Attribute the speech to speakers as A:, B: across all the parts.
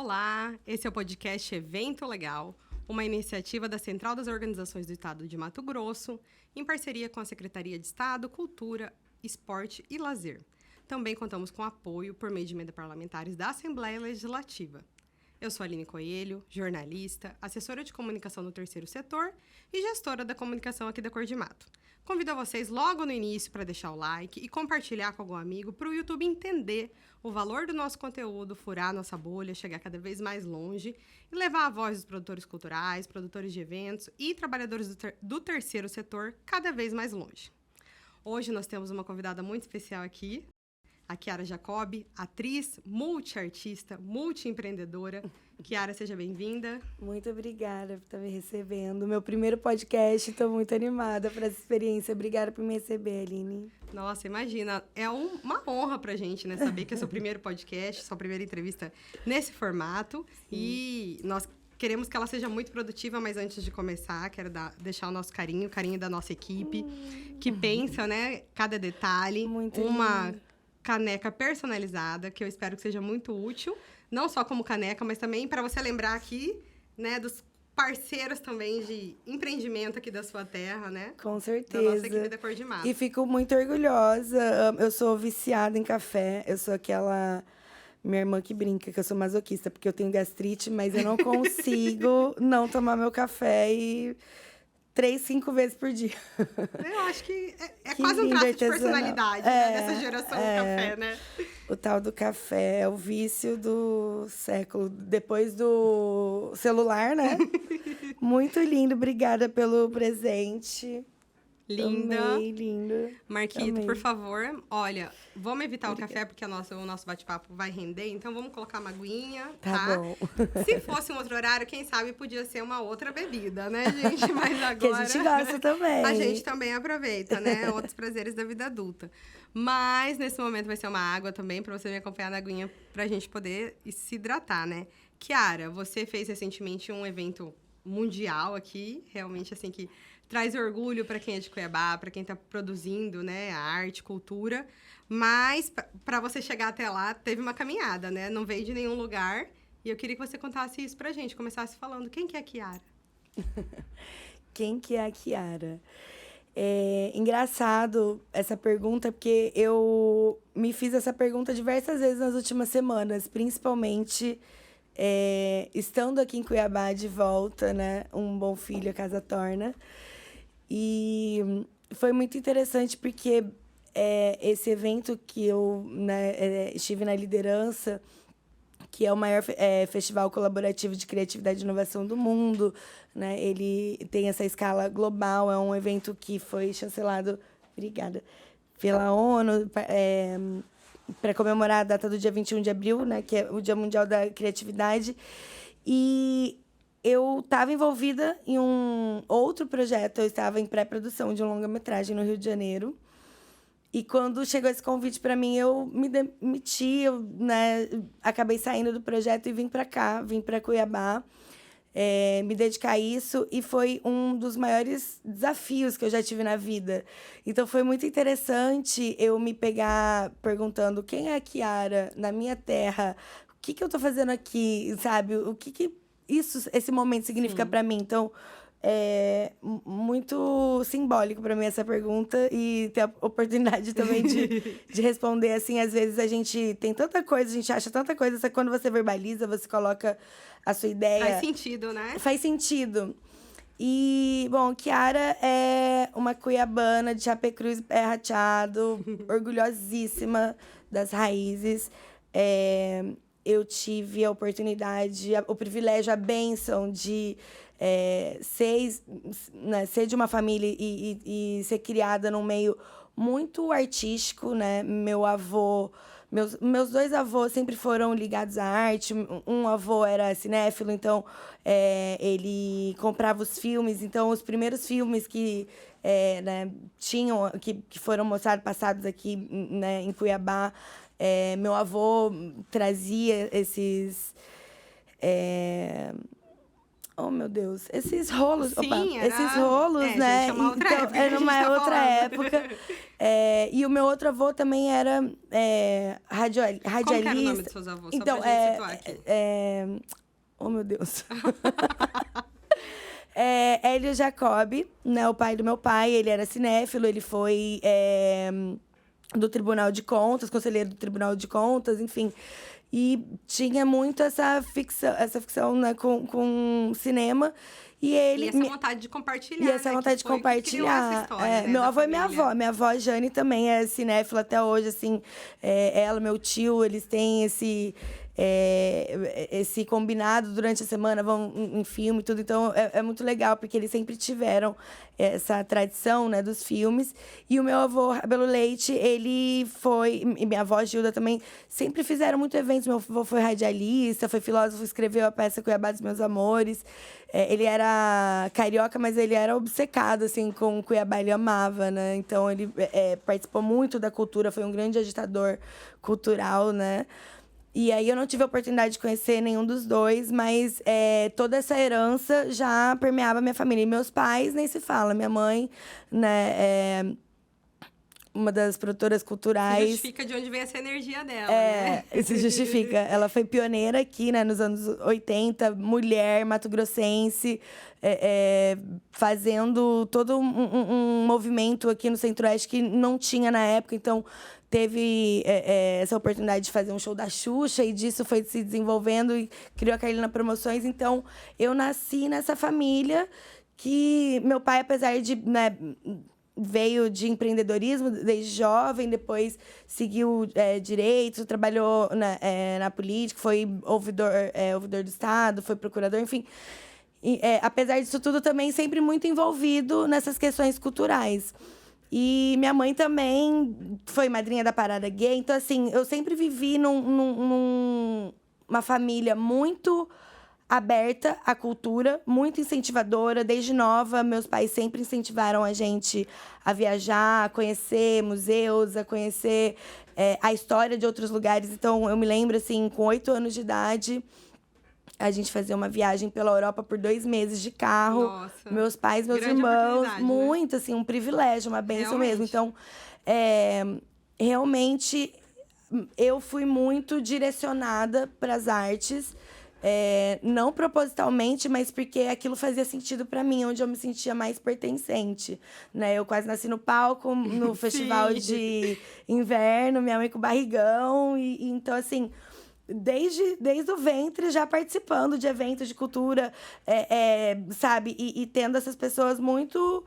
A: Olá, esse é o podcast Evento Legal, uma iniciativa da Central das Organizações do Estado de Mato Grosso, em parceria com a Secretaria de Estado, Cultura, Esporte e Lazer. Também contamos com apoio por meio de emendas parlamentares da Assembleia Legislativa. Eu sou Aline Coelho, jornalista, assessora de comunicação do Terceiro Setor e gestora da comunicação aqui da Cor de Mato. Convido a vocês logo no início para deixar o like e compartilhar com algum amigo para o YouTube entender o valor do nosso conteúdo, furar nossa bolha, chegar cada vez mais longe e levar a voz dos produtores culturais, produtores de eventos e trabalhadores do terceiro setor cada vez mais longe. Hoje nós temos uma convidada muito especial aqui, a Kiara Jacobi, atriz, multiartista, multiempreendedora. Kiara, seja bem-vinda.
B: Muito obrigada por estar me recebendo. Meu primeiro podcast, estou muito animada para essa experiência. Obrigada por me receber, Aline.
A: Nossa, imagina, é uma honra pra gente, né? Saber que é seu primeiro podcast, sua primeira entrevista nesse formato. Sim. E nós queremos que ela seja muito produtiva, mas antes de começar, quero deixar o nosso carinho, o carinho da nossa equipe, que pensa, né, cada detalhe.
B: Muito
A: uma
B: lindo.
A: Caneca personalizada, que eu espero que seja muito útil, não só como caneca, mas também para você lembrar aqui, né, dos parceiros também de empreendimento aqui da sua terra, né?
B: Com certeza.
A: Da nossa equipe da Cor de Mato.
B: E fico muito orgulhosa. Eu sou viciada em café. Eu sou aquela... Minha irmã que brinca que eu sou masoquista, porque eu tenho gastrite, mas eu não consigo não tomar meu café 3, 5 vezes por dia.
A: Eu acho que é quase um traço de personalidade, né, dessa geração do café, né?
B: O tal do café é o vício do século, depois do celular, né? Muito lindo, obrigada pelo presente.
A: Linda.
B: Amei, lindo.
A: Marquito,
B: Amei.
A: por favor, olha, vamos evitar o café, porque o nosso bate-papo vai render, então vamos colocar uma aguinha, tá?
B: Bom.
A: Se fosse um outro horário, quem sabe podia ser uma outra bebida, né, gente? Mas agora...
B: Que a gente gosta também.
A: A gente também aproveita, né? Outros prazeres da vida adulta. Mas, nesse momento, vai ser uma água também, para você me acompanhar na aguinha, pra gente poder se hidratar, né? Kiara, você fez recentemente um evento mundial aqui, realmente, assim, que traz orgulho para quem é de Cuiabá, para quem está produzindo, né, a arte, cultura. Mas, para você chegar até lá, teve uma caminhada, né? Não veio de nenhum lugar. E eu queria que você contasse isso pra gente, começasse falando. Quem que é a Kiara?
B: Quem que é a Kiara? É engraçado essa pergunta, porque eu me fiz essa pergunta diversas vezes nas últimas semanas, principalmente estando aqui em Cuiabá de volta, né? Um bom filho a casa torna. E foi muito interessante porque esse evento que eu, né, estive na liderança, que é o maior festival colaborativo de criatividade e inovação do mundo, né? Ele tem essa escala global, é um evento que foi chancelado, obrigada, pela ONU, para comemorar a data do dia 21 de abril, né? Que é o Dia Mundial da Criatividade. E eu estava envolvida em um outro projeto, eu estava em pré-produção de um longa-metragem no Rio de Janeiro. E quando chegou esse convite para mim, eu me demiti, né, acabei saindo do projeto e vim para cá, vim para Cuiabá, me dedicar a isso. E foi um dos maiores desafios que eu já tive na vida. Então, foi muito interessante eu me pegar perguntando quem é a Kiara na minha terra, o que eu estou fazendo aqui, sabe? O que esse momento significa para mim. Então, é muito simbólico para mim essa pergunta e ter a oportunidade também de responder. Assim, às vezes a gente tem tanta coisa, a gente acha tanta coisa, só que quando você verbaliza, você coloca a sua ideia...
A: Faz sentido, né?
B: Faz sentido. E, bom, Kiara é uma cuiabana de Chapecruz, pé rateado, orgulhosíssima das raízes. Eu tive a oportunidade, o privilégio, a bênção de ser de uma família e ser criada num meio muito artístico, né? Meus 2 avós sempre foram ligados à arte. Um avô era cinéfilo, então ele comprava os filmes. Então, os primeiros filmes que né, que foram mostrados, passados aqui, né, em Cuiabá, meu avô trazia Oh, meu Deus. Esses rolos,
A: Sim,
B: esses rolos, né?
A: Gente, é uma outra
B: então,
A: época que
B: é
A: a gente
B: numa
A: tá
B: outra
A: falando.
B: época. E o meu outro avô também era
A: Como que era o nome
B: radialista.
A: dos seus avós? Só
B: Então,
A: pra gente situar aqui.
B: Oh, meu Deus. Hélio Jacob, né? O pai do meu pai, ele era cinéfilo, ele foi do Tribunal de Contas, conselheiro do Tribunal de Contas, enfim. E tinha muito essa ficção, né, com cinema. E ele.
A: E essa vontade de compartilhar,
B: E essa
A: né?
B: vontade de
A: Que foi o que criou essa
B: compartilhar.
A: história, né,
B: Meu
A: da
B: avô e minha
A: família.
B: avó. Minha avó, Jane, também é cinéfila até hoje, assim. Ela, meu tio, eles têm esse combinado durante a semana, vão em filme e tudo. Então, é muito legal, porque eles sempre tiveram essa tradição, né, dos filmes. E o meu avô, Rabelo Leite, ele foi... E minha avó, Gilda, também, sempre fizeram muito eventos. Meu avô foi radialista, foi filósofo, escreveu a peça Cuiabá dos Meus Amores. Ele era carioca, mas ele era obcecado, assim, com Cuiabá, ele amava, né? Então, ele participou muito da cultura, foi um grande agitador cultural, né? E aí, eu não tive a oportunidade de conhecer nenhum dos dois, mas toda essa herança já permeava a minha família. E meus pais, nem se fala. Minha mãe, né, uma das produtoras
A: Se
B: culturais.
A: justifica de onde vem essa energia dela, né?
B: Se justifica. Ela foi pioneira aqui, né, nos anos 80, mulher, mato-grossense, fazendo todo um movimento aqui no Centro-Oeste que não tinha na época. Então, teve essa oportunidade de fazer um show da Xuxa e disso foi se desenvolvendo e criou a Carolina Promoções. Então, eu nasci nessa família que meu pai, apesar de... né, veio de empreendedorismo desde jovem, depois seguiu direito, trabalhou na política, foi ouvidor do Estado, foi procurador, enfim. E, apesar disso tudo, também sempre muito envolvido nessas questões culturais. E minha mãe também foi madrinha da Parada Gay. Então, assim, eu sempre vivi numa família muito aberta à cultura, muito incentivadora. Desde nova, meus pais sempre incentivaram a gente a viajar, a conhecer museus, a conhecer a história de outros lugares. Então, eu me lembro, assim, com 8 anos de idade, a gente fazia uma viagem pela Europa por 2 meses de carro.
A: Nossa.
B: Meus pais, meus
A: Grande
B: irmãos.
A: oportunidade,
B: Muito, assim, um privilégio, uma bênção mesmo.
A: Realmente.
B: Então, realmente, eu fui muito direcionada para as artes. Não propositalmente, mas porque aquilo fazia sentido para mim, onde eu me sentia mais pertencente, né? Eu quase nasci no palco, no festival de inverno, minha mãe com barrigão. E então, assim, desde o ventre já participando de eventos de cultura, sabe? E tendo essas pessoas muito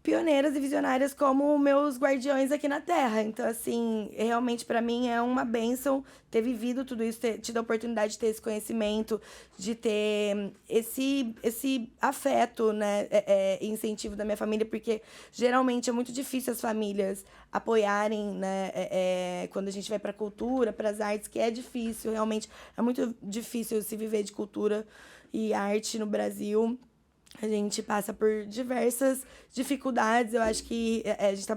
B: pioneiras e visionárias como meus guardiões aqui na Terra. Então, assim, realmente para mim é uma bênção ter vivido tudo isso, ter tido a oportunidade de ter esse conhecimento, de ter esse afeto, né, e incentivo da minha família, porque geralmente é muito difícil as famílias apoiarem, né, quando a gente vai para a cultura, para as artes, que é difícil, realmente é muito difícil se viver de cultura e arte no Brasil. A gente passa por diversas dificuldades. Eu acho que a gente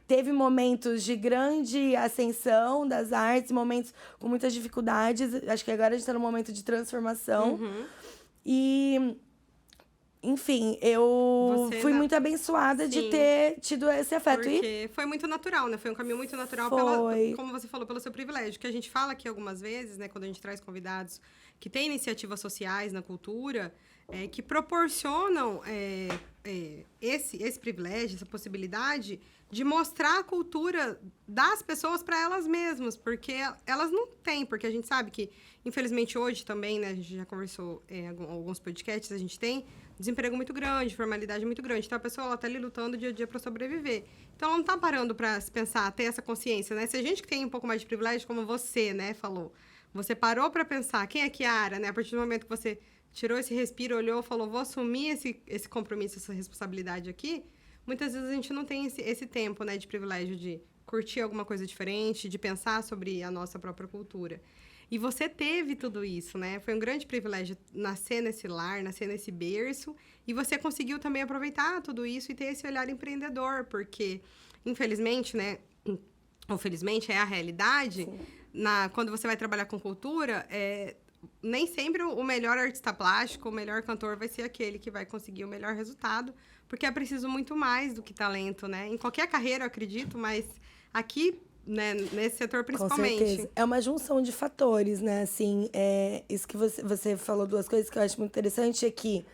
B: teve momentos de grande ascensão das artes, momentos com muitas dificuldades. Acho que agora a gente está num momento de transformação.
A: Uhum.
B: E, enfim, eu fui muito abençoada de ter tido esse afeto.
A: Porque foi muito natural, né? Foi um caminho muito natural, como você falou, pelo seu privilégio. Que a gente fala aqui algumas vezes, né? Quando a gente traz convidados que têm iniciativas sociais na cultura... que proporcionam esse privilégio, essa possibilidade de mostrar a cultura das pessoas para elas mesmas, porque elas não têm, porque a gente sabe que, infelizmente, hoje também, né, a gente já conversou em alguns podcasts, a gente tem desemprego muito grande, formalidade muito grande, então a pessoa está ali lutando dia a dia para sobreviver. Então, ela não está parando para se pensar, ter essa consciência, né? Se a gente que tem um pouco mais de privilégio, como você, né, falou, você parou para pensar, quem é Kiara, né? A partir do momento que você tirou esse respiro, olhou, falou, vou assumir esse compromisso, essa responsabilidade aqui, muitas vezes a gente não tem esse tempo, né, de privilégio de curtir alguma coisa diferente, de pensar sobre a nossa própria cultura. E você teve tudo isso, né? Foi um grande privilégio nascer nesse lar, nascer nesse berço, e você conseguiu também aproveitar tudo isso e ter esse olhar empreendedor, porque, infelizmente, né, ou felizmente é a realidade, quando você vai trabalhar com cultura, nem sempre o melhor artista plástico, o melhor cantor vai ser aquele que vai conseguir o melhor resultado, porque é preciso muito mais do que talento, né? Em qualquer carreira, eu acredito, mas aqui, né, nesse setor principalmente.
B: Com certeza. É uma junção de fatores, né? Assim, isso que você falou, duas coisas que eu acho muito interessante é que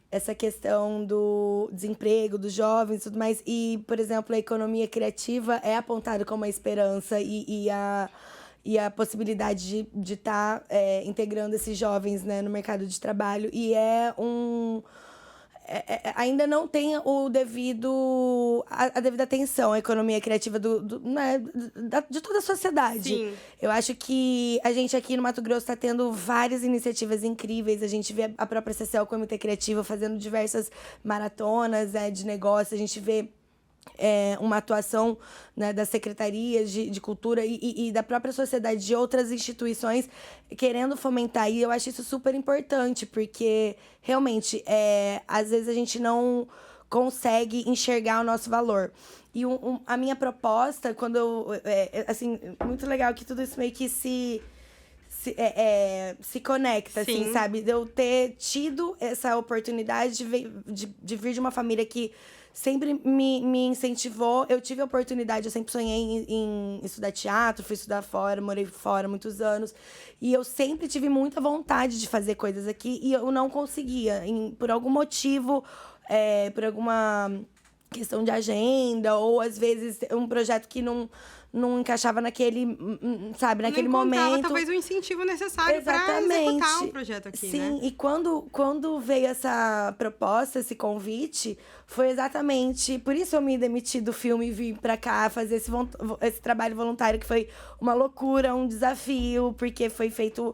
B: essa questão do desemprego dos jovens e tudo mais, e, por exemplo, a economia criativa é apontada como a esperança e a possibilidade de estar integrando esses jovens, né, no mercado de trabalho. E ainda não tem a devida atenção à economia criativa né, de toda a sociedade.
A: Sim.
B: Eu acho que a gente aqui no Mato Grosso está tendo várias iniciativas incríveis. A gente vê a própria CCL Comitê Criativo fazendo diversas maratonas de negócio. A gente vê uma atuação, né, das secretarias de cultura e da própria sociedade, de outras instituições, querendo fomentar. E eu acho isso super importante, porque, realmente, às vezes a gente não consegue enxergar o nosso valor. E a minha proposta, quando assim, muito legal que tudo isso meio que se conecta,
A: Sim.
B: assim, sabe? De eu ter tido essa oportunidade de vir de uma família que sempre me incentivou. Eu tive a oportunidade, eu sempre sonhei em estudar teatro, fui estudar fora, morei fora muitos anos. E eu sempre tive muita vontade de fazer coisas aqui e eu não conseguia. Por algum motivo, por alguma questão de agenda, ou às vezes um projeto que não encaixava naquele, sabe, naquele
A: não encontrava,
B: momento.
A: Talvez o incentivo necessário para executar o projeto aqui,
B: Sim,
A: né?
B: E quando veio essa proposta, esse convite, foi exatamente... Por isso eu me demiti do filme e vim pra cá fazer esse trabalho voluntário, que foi uma loucura, um desafio, porque foi feito...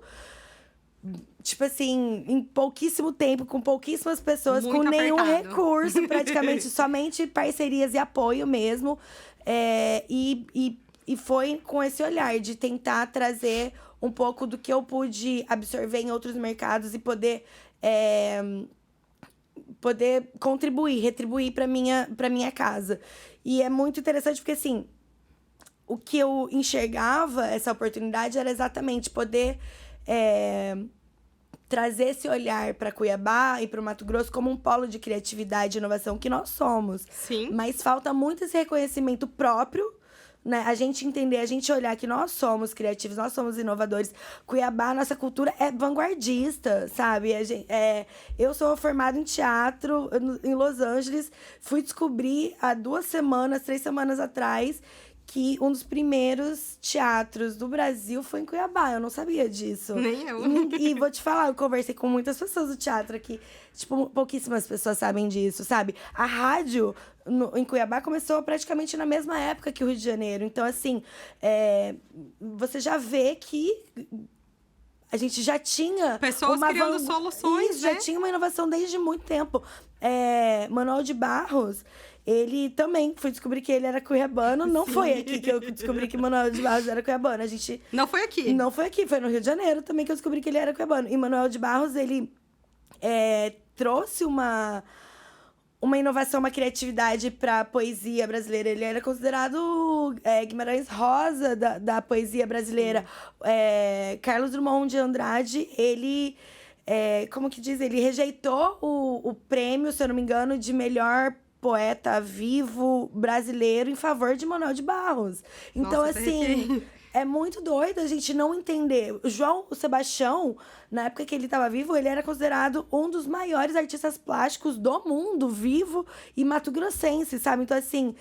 B: Tipo assim, em pouquíssimo tempo, com pouquíssimas pessoas,
A: Muito
B: com nenhum
A: apertado.
B: recurso, praticamente, somente parcerias e apoio mesmo. E foi com esse olhar de tentar trazer um pouco do que eu pude absorver em outros mercados e poder contribuir, retribuir para minha casa. E é muito interessante porque, assim, o que eu enxergava, essa oportunidade, era exatamente poder trazer esse olhar para Cuiabá e para o Mato Grosso como um polo de criatividade e inovação que nós somos.
A: Sim.
B: Mas falta muito esse reconhecimento próprio, né? A gente entender, a gente olhar que nós somos criativos, nós somos inovadores. Cuiabá, nossa cultura é vanguardista, sabe? Eu sou formada em teatro em Los Angeles. Fui descobrir há 3 semanas atrás, que um dos primeiros teatros do Brasil foi em Cuiabá. Eu não sabia disso.
A: Nem eu.
B: E vou te falar, eu conversei com muitas pessoas do teatro aqui. Tipo, pouquíssimas pessoas sabem disso, sabe? A rádio em Cuiabá começou praticamente na mesma época que o Rio de Janeiro. Então, assim, você já vê que a gente já tinha...
A: Pessoas criando soluções,
B: Isso, já tinha uma inovação desde muito tempo. Manuel de Barros... Ele também, fui descobrir que ele era cuiabano. Não foi aqui que eu descobri que Manuel de Barros era cuiabano.
A: Não foi aqui?
B: Não foi aqui, foi no Rio de Janeiro também que eu descobri que ele era cuiabano. E Manuel de Barros, ele trouxe uma inovação, uma criatividade para a poesia brasileira. Ele era considerado Guimarães Rosa da poesia brasileira. Carlos Drummond de Andrade, ele... como que diz? Ele rejeitou o prêmio, se eu não me engano, de melhor poeta vivo brasileiro em favor de Manuel de Barros. Então,
A: Nossa,
B: assim, é muito doido a gente não entender. O João Sebastião, na época que ele estava vivo, ele era considerado um dos maiores artistas plásticos do mundo, vivo e mato-grossense, sabe? Então, assim...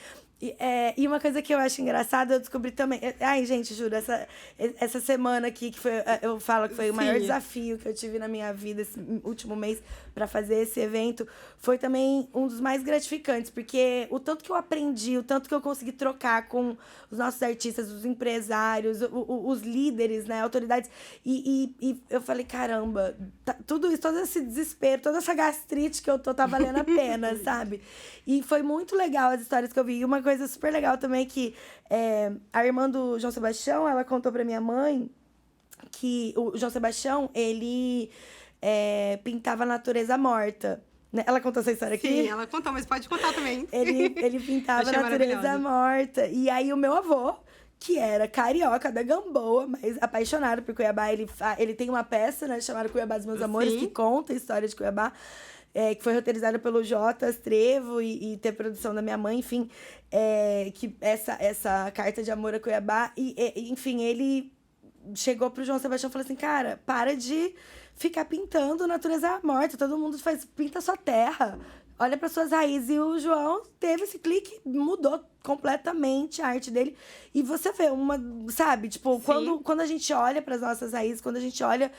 B: E uma coisa que eu acho engraçada, eu descobri também... Ai, gente, juro, essa semana aqui, que foi, eu falo que foi o maior desafio que eu tive na minha vida, esse último mês, para fazer esse evento, foi também um dos mais gratificantes, porque o tanto que eu aprendi, o tanto que eu consegui trocar com os nossos artistas, os empresários, os líderes, né, autoridades, e eu falei, caramba, tudo isso, todo esse desespero, toda essa gastrite que eu tô, tá valendo a pena, sabe? E foi muito legal as histórias que eu vi. E uma coisa super legal também que a irmã do João Sebastião, ela contou pra minha mãe que o João Sebastião, ele pintava a natureza morta. Né? Ela contou essa história aqui?
A: Sim, ela contou, mas pode contar também.
B: Ele pintava a natureza morta. E aí o meu avô, que era carioca da Gamboa, mas apaixonado por Cuiabá. Ele tem uma peça, né, chamada Cuiabá dos Meus Amores, que conta a história de Cuiabá, que foi roteirizada pelo Jotas Trevo e tem produção da minha mãe, enfim, que essa carta de amor a Cuiabá. Enfim, ele chegou pro João Sebastião e falou assim, cara, para de ficar pintando natureza morta, todo mundo pinta sua terra, olha para suas raízes. E o João teve esse clique, mudou completamente a arte dele. E você vê sabe, tipo, quando a gente olha para as nossas raízes, quando a gente olha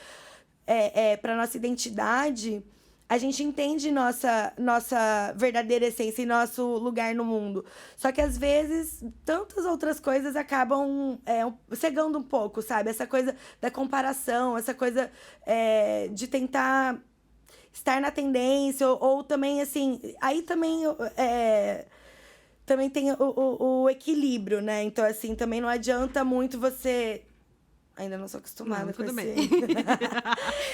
B: para nossa identidade, a gente entende nossa verdadeira essência e nosso lugar no mundo. Só que, às vezes, tantas outras coisas acabam cegando um pouco, sabe? Essa coisa da comparação, essa coisa de tentar estar na tendência, ou também, assim... Aí também tem o equilíbrio, né? Então, assim, também não adianta muito você... Ainda não sou acostumada com
A: tudo
B: esse...
A: bem.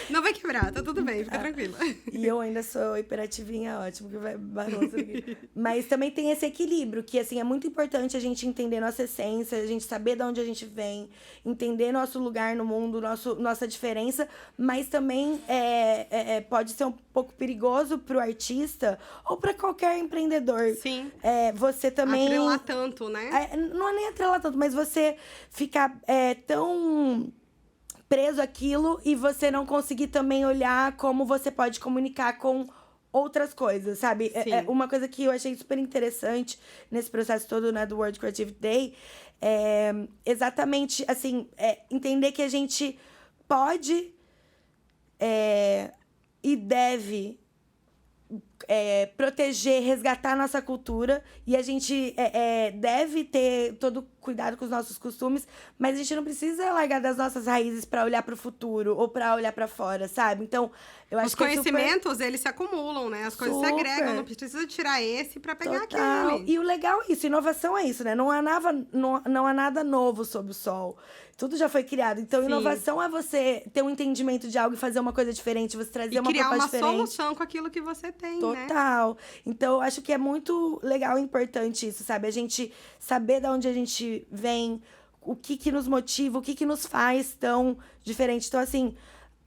A: Não vai quebrar, tá tudo bem, fica tranquila.
B: E eu ainda sou hiperativinha, ótimo, que vai bagunça aqui. Mas também tem esse equilíbrio, que, assim, é muito importante a gente entender nossa essência, a gente saber de onde a gente vem, entender nosso lugar no mundo, nossa diferença, mas também pode ser um pouco perigoso pro artista ou para qualquer empreendedor.
A: Sim.
B: Você também...
A: Atrelar tanto, né?
B: Não é nem atrelar tanto, mas você ficar tão preso àquilo e você não conseguir também olhar como você pode comunicar com outras coisas, sabe? Uma coisa que eu achei super interessante nesse processo todo, né, do World Creative Day, exatamente, assim, entender que a gente pode e deve proteger, resgatar a nossa cultura, e a gente deve ter todo cuidado com os nossos costumes, mas a gente não precisa largar das nossas raízes para olhar para o futuro ou para olhar para fora, sabe? Então, eu acho que
A: os conhecimentos, eles se acumulam, né? As coisas se agregam, não precisa tirar esse para pegar aquele.
B: E o legal é isso, inovação é isso, né? Não há nada novo sob o sol. Tudo já foi criado. Então, inovação é você ter um entendimento de algo e fazer uma coisa diferente, você trazer uma proposta diferente.
A: E criar uma solução com aquilo que você tem, né?
B: Total. Então, eu acho que é muito legal e importante isso, sabe? A gente saber de onde a gente vem, o que nos motiva, o que nos faz tão diferente. Então, assim,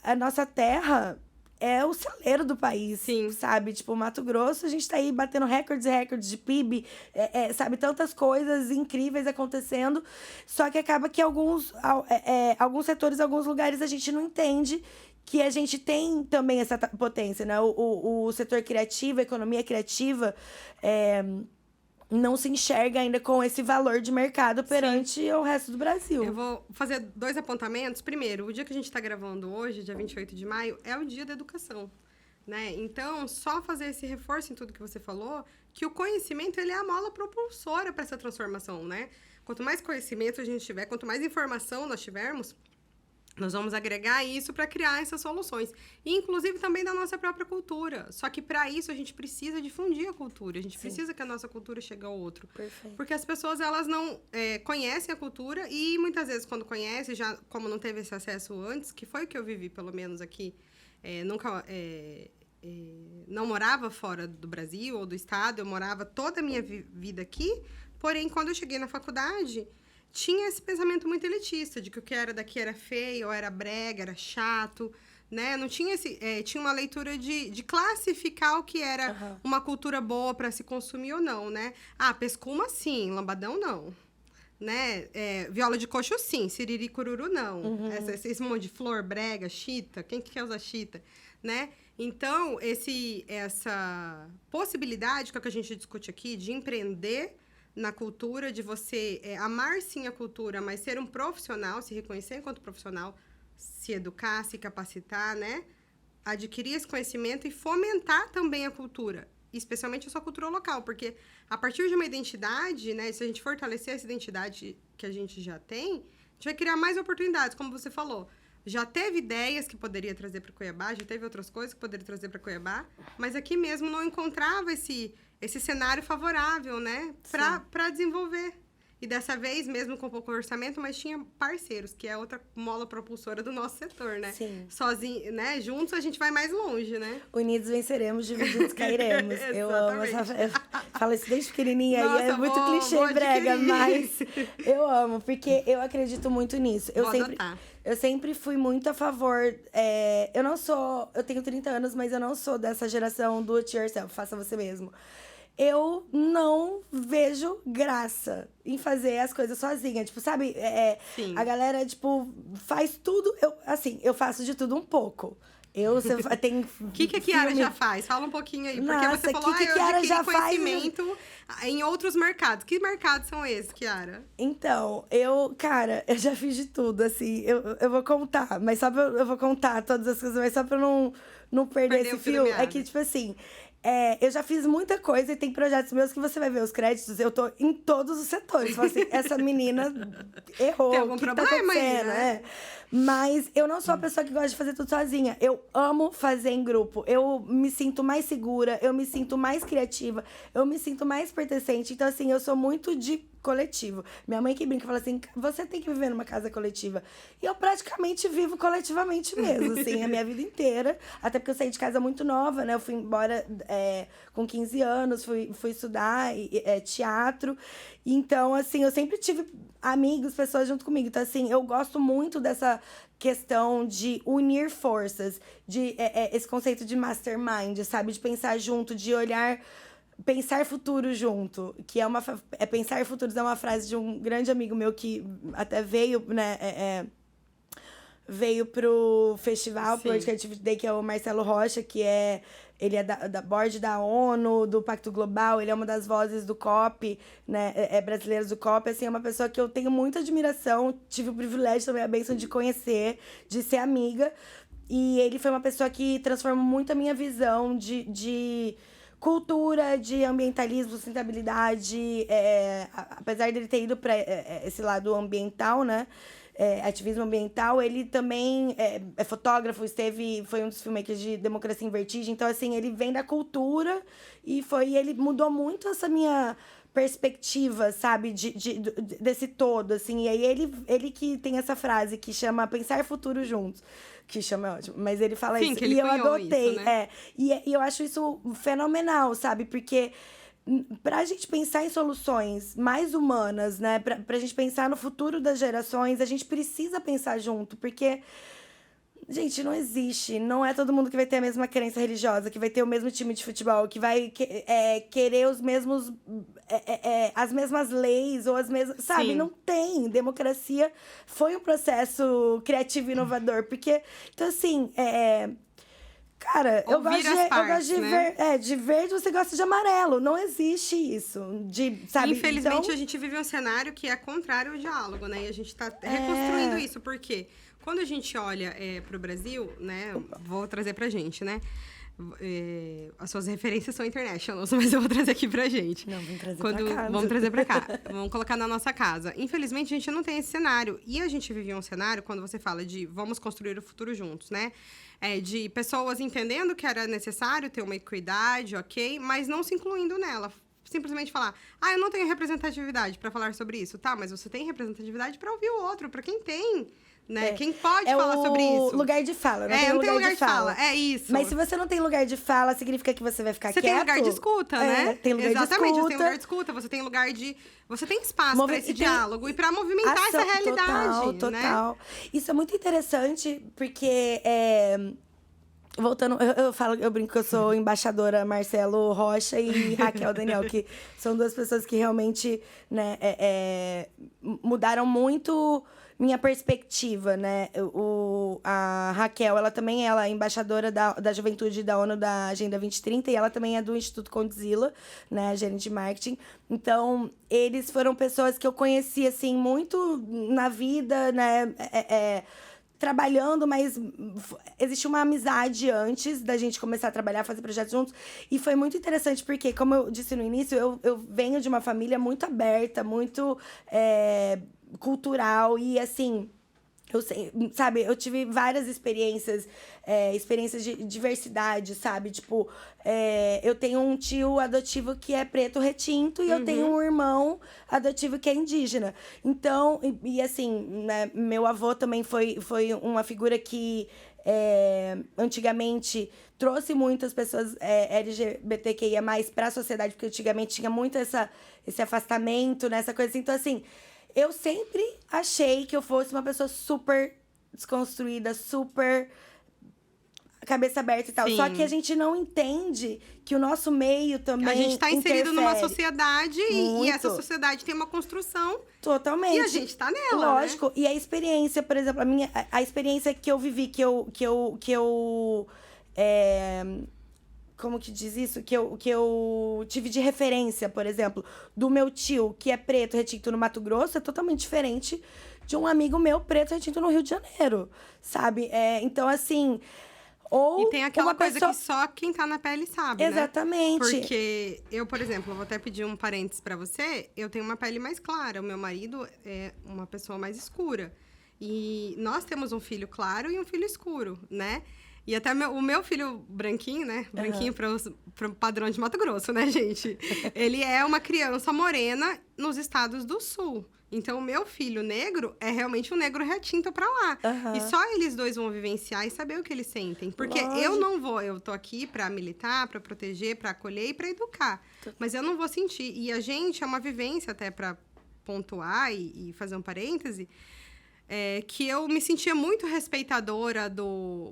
B: a nossa terra é o celeiro do país, sabe? Tipo, Mato Grosso, a gente tá aí batendo recordes e recordes de PIB, sabe? Tantas coisas incríveis acontecendo, só que acaba que alguns setores, alguns lugares, a gente não entende que a gente tem também essa potência, né? O setor criativo, a economia criativa, não se enxerga ainda com esse valor de mercado perante o resto do Brasil.
A: Eu vou fazer 2 apontamentos. Primeiro, o dia que a gente está gravando hoje, dia 28 de maio, é o dia da educação, né? Então, só fazer esse reforço em tudo que você falou, que o conhecimento, ele é a mola propulsora para essa transformação, né? Quanto mais conhecimento a gente tiver, quanto mais informação nós tivermos, nós vamos agregar isso para criar essas soluções. E, inclusive, também da nossa própria cultura. Só que, para isso, a gente precisa difundir a cultura. A gente precisa que a nossa cultura chegue ao outro.
B: Perfeito.
A: Porque as pessoas, elas não conhecem a cultura e, muitas vezes, quando conhecem, já como não teve esse acesso antes, que foi o que eu vivi, pelo menos aqui, não morava fora do Brasil ou do estado, eu morava toda a minha vida aqui. Porém, quando eu cheguei na faculdade, tinha esse pensamento muito elitista, de que o que era daqui era feio, ou era brega, era chato, né? Não tinha tinha uma leitura de classificar o que era uma cultura boa para se consumir ou não, né? Pescuma, sim, lambadão, não. Né? Viola de coxo, sim, siriri cururu, não. Esse monte de flor, brega, chita, quem que quer usar chita, né? Então, essa possibilidade que é o que a gente discute aqui, de empreender na cultura, de você amar sim a cultura, mas ser um profissional, se reconhecer enquanto profissional, se educar, se capacitar, né? Adquirir esse conhecimento e fomentar também a cultura, especialmente a sua cultura local, porque a partir de uma identidade, né? Se a gente fortalecer essa identidade que a gente já tem, a gente vai criar mais oportunidades, como você falou. Já teve ideias que poderia trazer para Cuiabá, já teve outras coisas que poderia trazer para Cuiabá, mas aqui mesmo não encontrava esse cenário favorável, né, para desenvolver. E dessa vez, mesmo com pouco orçamento, mas tinha parceiros, que é outra mola propulsora do nosso setor, né?
B: Sim.
A: Sozinho, né? Juntos a gente vai mais longe, né?
B: Unidos venceremos, divididos cairemos. Eu amo essa... Eu falo isso desde pequenininha e é muito clichê e brega, mas eu amo, porque eu acredito muito nisso. Eu sempre fui muito a favor. Eu tenho 30 anos, mas eu não sou dessa geração do it yourself, faça você mesmo. Eu não vejo graça em fazer as coisas sozinha. Tipo, sabe? A galera, tipo, faz tudo. Eu faço de tudo um pouco. Você tem.
A: O que a Kiara já faz? Fala um pouquinho aí. Porque
B: Nossa,
A: você falou,
B: que a Kiara já
A: conhecimento em outros mercados. Que mercados são esses, Kiara?
B: Então, cara, eu já fiz de tudo, assim. Eu vou contar, mas só pra eu vou contar todas as coisas, mas só pra eu não perder esse fio. É que, tipo assim. Eu já fiz muita coisa e tem projetos meus que você vai ver os créditos. Eu tô em todos os setores. Falo assim, essa menina errou.
A: Tem algum problema aí, né?
B: Mas eu não sou a pessoa que gosta de fazer tudo sozinha. Eu amo fazer em grupo. Eu me sinto mais segura, eu me sinto mais criativa, eu me sinto mais pertencente. Então, assim, eu sou muito de coletivo. Minha mãe que brinca, fala assim, você tem que viver numa casa coletiva. E eu praticamente vivo coletivamente mesmo, assim, a minha vida inteira. Até porque eu saí de casa muito nova, né? Eu fui embora com 15 anos, fui estudar teatro. Então, assim, eu sempre tive amigos, pessoas junto comigo. Então, assim, eu gosto muito dessa questão de unir forças, de esse conceito de mastermind, sabe? De pensar junto, de olhar... Pensar futuro junto, que pensar futuros é uma frase de um grande amigo meu que até veio, né, veio pro festival, pro World Creativity Day, que é o Marcelo Rocha, ele é da board da ONU, do Pacto Global, ele é uma das vozes do COP, né, brasileiros do COP, assim, é uma pessoa que eu tenho muita admiração, tive o privilégio também, a bênção de conhecer, de ser amiga, e ele foi uma pessoa que transformou muito a minha visão de cultura, de ambientalismo, sustentabilidade, apesar dele ter ido para esse lado ambiental, né? Ativismo ambiental, ele também é fotógrafo, foi um dos filmmakers de Democracia em Vertigem, então, assim, ele vem da cultura e ele mudou muito essa minha perspectiva, sabe, desse todo, assim, e aí ele que tem essa frase que chama Pensar Futuro Juntos, que chama é ótimo, mas ele fala
A: Sim,
B: isso,
A: que ele
B: e eu adotei,
A: isso, né?
B: E eu acho isso fenomenal, sabe, porque pra gente pensar em soluções mais humanas, né, pra gente pensar no futuro das gerações, a gente precisa pensar junto, porque... Gente, não existe. Não é todo mundo que vai ter a mesma crença religiosa, que vai ter o mesmo time de futebol, que vai querer os mesmos... as mesmas leis ou as mesmas... Sabe?
A: Sim.
B: Não tem. Democracia foi um processo criativo e inovador. Porque... Então, assim... Cara, eu gosto de
A: né?
B: De verde, você gosta de amarelo. Não existe isso. Sabe?
A: Infelizmente,
B: então...
A: a gente vive um cenário que é contrário ao diálogo, né? E a gente tá reconstruindo isso. Por quê? Quando a gente olha para o Brasil, né? Vou trazer pra gente, né? As suas referências são internationals, mas eu vou trazer aqui pra gente.
B: Não, vamos trazer pra cá.
A: Vamos trazer pra cá. Vamos colocar na nossa casa. Infelizmente, a gente não tem esse cenário. E a gente vive um cenário, quando você fala de vamos construir o futuro juntos, né? De pessoas entendendo que era necessário ter uma equidade, ok? Mas não se incluindo nela. Simplesmente falar, eu não tenho representatividade pra falar sobre isso. Tá, mas você tem representatividade pra ouvir o outro, pra quem tem... Né? Quem pode falar sobre isso?
B: Lugar de fala,
A: não tem lugar de fala. É isso.
B: Mas se você não tem lugar de fala, significa que você vai ficar quieto.
A: Você tem lugar de escuta, né?
B: Tem lugar
A: Exatamente,
B: de escuta.
A: você tem lugar de escuta, você tem lugar de... Você tem espaço para esse diálogo e para movimentar essa realidade.
B: Total.
A: Né?
B: Isso é muito interessante, porque... Voltando, eu brinco que eu sou embaixadora Marcelo Rocha e Raquel Daniel, que são duas pessoas que realmente, né, mudaram muito minha perspectiva, né? A Raquel, ela também é embaixadora da Juventude da ONU da Agenda 2030 e ela também é do Instituto Condzilla, né, gerente de marketing. Então, eles foram pessoas que eu conheci, assim, muito na vida, né, trabalhando, mas existe uma amizade antes da gente começar a trabalhar, fazer projetos juntos. E foi muito interessante, porque, como eu disse no início, eu venho de uma família muito aberta, muito cultural. E, assim, Sabe, eu tive várias experiências, experiências de diversidade, sabe? Tipo, eu tenho um tio adotivo que é preto retinto e eu tenho um irmão adotivo que é indígena. Então, assim, né, meu avô também foi uma figura que antigamente trouxe muitas pessoas LGBTQIA+, para a sociedade, porque antigamente tinha muito esse afastamento, né, essa coisa assim. Então, assim, eu sempre achei que eu fosse uma pessoa super desconstruída, super cabeça aberta e tal.
A: Sim.
B: Só que a gente não entende que o nosso meio também
A: A gente tá inserido
B: interfere.
A: numa sociedade e essa
B: Muito.
A: sociedade tem uma construção.
B: Totalmente.
A: E a gente tá nela,
B: Lógico.
A: né?
B: E a experiência, por exemplo, a experiência que eu vivi, que eu como que diz isso? Que eu tive de referência, por exemplo, do meu tio, que é preto retinto no Mato Grosso, é totalmente diferente de um amigo meu preto retinto no Rio de Janeiro, sabe? Então, assim... Ou
A: E tem aquela
B: uma
A: coisa
B: pessoa...
A: que só quem tá na pele sabe,
B: Exatamente.
A: né? Porque eu, por exemplo, vou até pedir um parênteses pra você. Eu tenho uma pele mais clara. O meu marido é uma pessoa mais escura. E nós temos um filho claro e um filho escuro, né? E até o meu filho branquinho, né? Branquinho para o padrão de Mato Grosso, né, gente? Ele é uma criança morena nos estados do sul. Então, o meu filho negro é realmente um negro retinto pra lá. E só eles dois vão vivenciar e saber o que eles sentem. Porque eu não vou... Eu tô aqui pra militar, pra proteger, pra acolher e pra educar. Mas eu não vou sentir. E a gente, é uma vivência até pra pontuar e fazer um parêntese... que eu me sentia muito respeitadora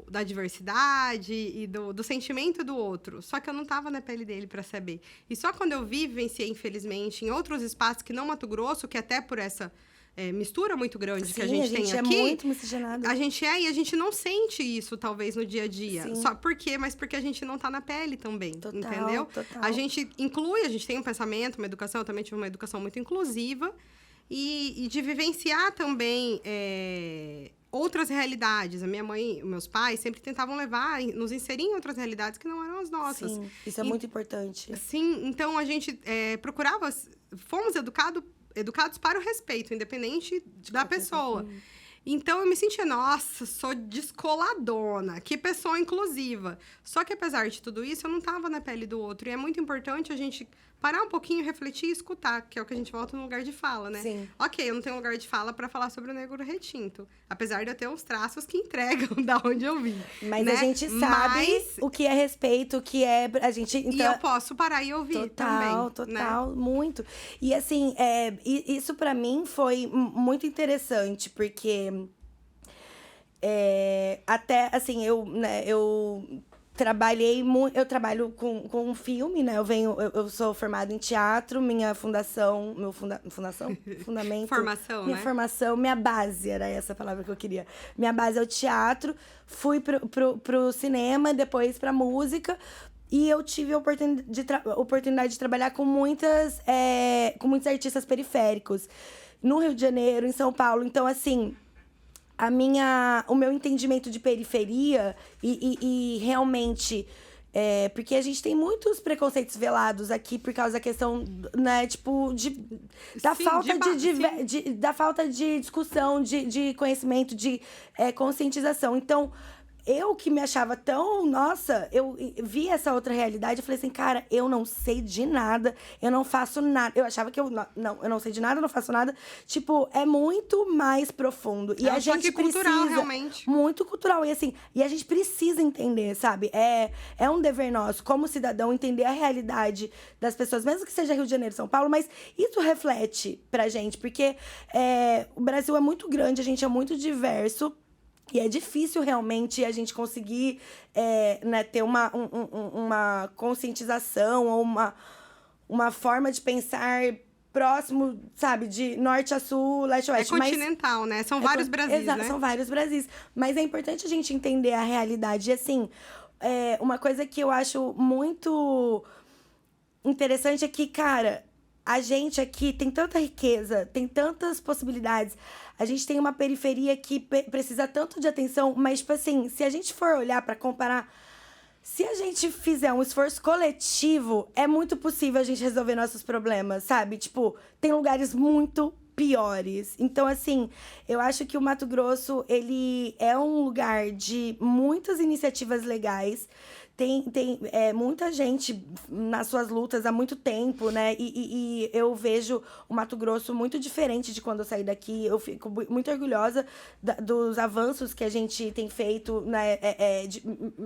A: da diversidade e do sentimento do outro. Só que eu não estava na pele dele para saber. E só quando eu vivenciei, infelizmente, em outros espaços que não Mato Grosso, que até por essa mistura muito grande
B: Sim,
A: que a gente tem aqui...
B: é muito miscigenado.
A: A gente e a gente não sente isso, talvez, no dia a dia.
B: Sim.
A: Só por quê? Mas porque a gente não tá na pele também, entendeu?
B: Total.
A: A gente inclui, a gente tem um pensamento, uma educação, eu também tive uma educação muito inclusiva, e de vivenciar também outras realidades. A minha mãe e meus pais sempre tentavam nos inserir em outras realidades que não eram as nossas.
B: Sim, isso é muito importante.
A: Sim, então a gente procurava... Fomos educados para o respeito, independente da pessoa. Então, eu me sentia, nossa, sou descoladona, que pessoa inclusiva. Só que, apesar de tudo isso, eu não estava na pele do outro. E é muito importante a gente parar um pouquinho, refletir e escutar, que é o que a gente volta no lugar de fala, né?
B: Sim.
A: Ok, eu não tenho lugar de fala para falar sobre o negro retinto. Apesar de eu ter uns traços que entregam da onde eu vim.
B: Mas
A: né?
B: a gente sabe o que é respeito, o que é... A gente, então,
A: e eu posso parar e ouvir também.
B: Total,
A: né?
B: muito. E assim, isso pra mim foi muito porque... até, assim, eu trabalhei muito... Eu trabalho com filme, né? Eu sou formada em teatro, minha fundação... Fundamento...
A: Formação,
B: minha
A: né?
B: formação, minha base, era essa palavra que eu queria. Minha base é o teatro. Fui pro cinema, depois pra música. E eu tive a oportunidade de trabalhar com muitos artistas periféricos. No Rio de Janeiro, em São Paulo. Então, assim... O meu entendimento de periferia e realmente... porque a gente tem muitos preconceitos velados aqui por causa da questão, né, tipo, da falta de discussão, de conhecimento, de conscientização. Então, eu que me achava tão... Nossa, eu vi essa outra realidade e falei assim, cara, eu não sei de nada, eu não faço nada. Eu achava que eu não sei de nada, eu não faço nada. Tipo, é muito mais profundo. E a gente precisa...
A: cultural, realmente.
B: Muito cultural. E assim, a gente precisa entender, sabe? É um dever nosso, como cidadão, entender a realidade das pessoas, mesmo que seja Rio de Janeiro, São Paulo, mas isso reflete pra gente, porque o Brasil é muito grande, a gente é muito diverso. E é difícil realmente a gente conseguir né, ter uma conscientização ou uma forma de pensar próximo, sabe, de norte a sul, leste a oeste.
A: É continental, né? São vários Brasis,
B: exato,
A: né?
B: São vários Brasis. Mas é importante a gente entender a realidade. E, assim, uma coisa que eu acho muito interessante é que, cara, a gente aqui tem tanta riqueza, tem tantas possibilidades. A gente tem uma periferia que precisa tanto de atenção, mas, tipo assim, se a gente for olhar pra comparar, se a gente fizer um esforço coletivo, é muito possível a gente resolver nossos problemas, sabe? Tipo, tem lugares muito piores. Então, assim, eu acho que o Mato Grosso, ele é um lugar de muitas iniciativas legais. Tem muita gente nas suas lutas há muito tempo, né? E eu vejo o Mato Grosso muito diferente de quando eu saí daqui. Eu fico muito orgulhosa dos avanços que a gente tem feito, né?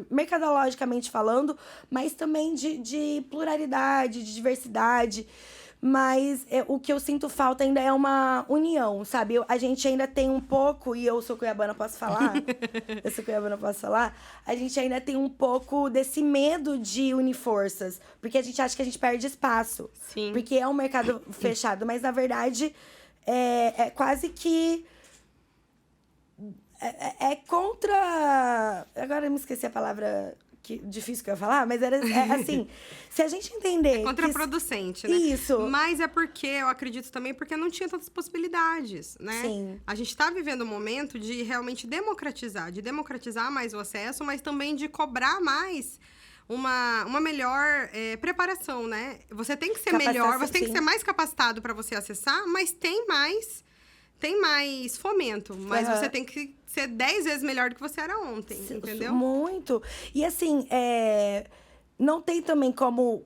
B: Mercadologicamente falando, mas também de pluralidade, de diversidade. Mas o que eu sinto falta ainda é uma união, sabe? A gente ainda tem um pouco, e eu sou cuiabana, posso falar? Eu sou cuiabana, posso falar? A gente ainda tem um pouco desse medo de unir forças. Porque a gente acha que a gente perde espaço.
A: Sim.
B: Porque é um mercado fechado. Mas, na verdade, é quase que... É contra... Agora eu me esqueci a palavra... difícil que eu ia falar, mas era assim, se a gente entender...
A: É contraproducente, né?
B: Isso.
A: Mas é porque, eu acredito também, porque não tinha tantas possibilidades, né?
B: Sim.
A: A gente está vivendo um momento de realmente democratizar mais o acesso, mas também de cobrar mais uma melhor preparação, né? Você tem que ser melhor, você tem que ser mais capacitado para você acessar, mas tem mais fomento, mas você tem que ser 10 vezes melhor do que você era ontem, entendeu?
B: Muito. E assim, não tem também como...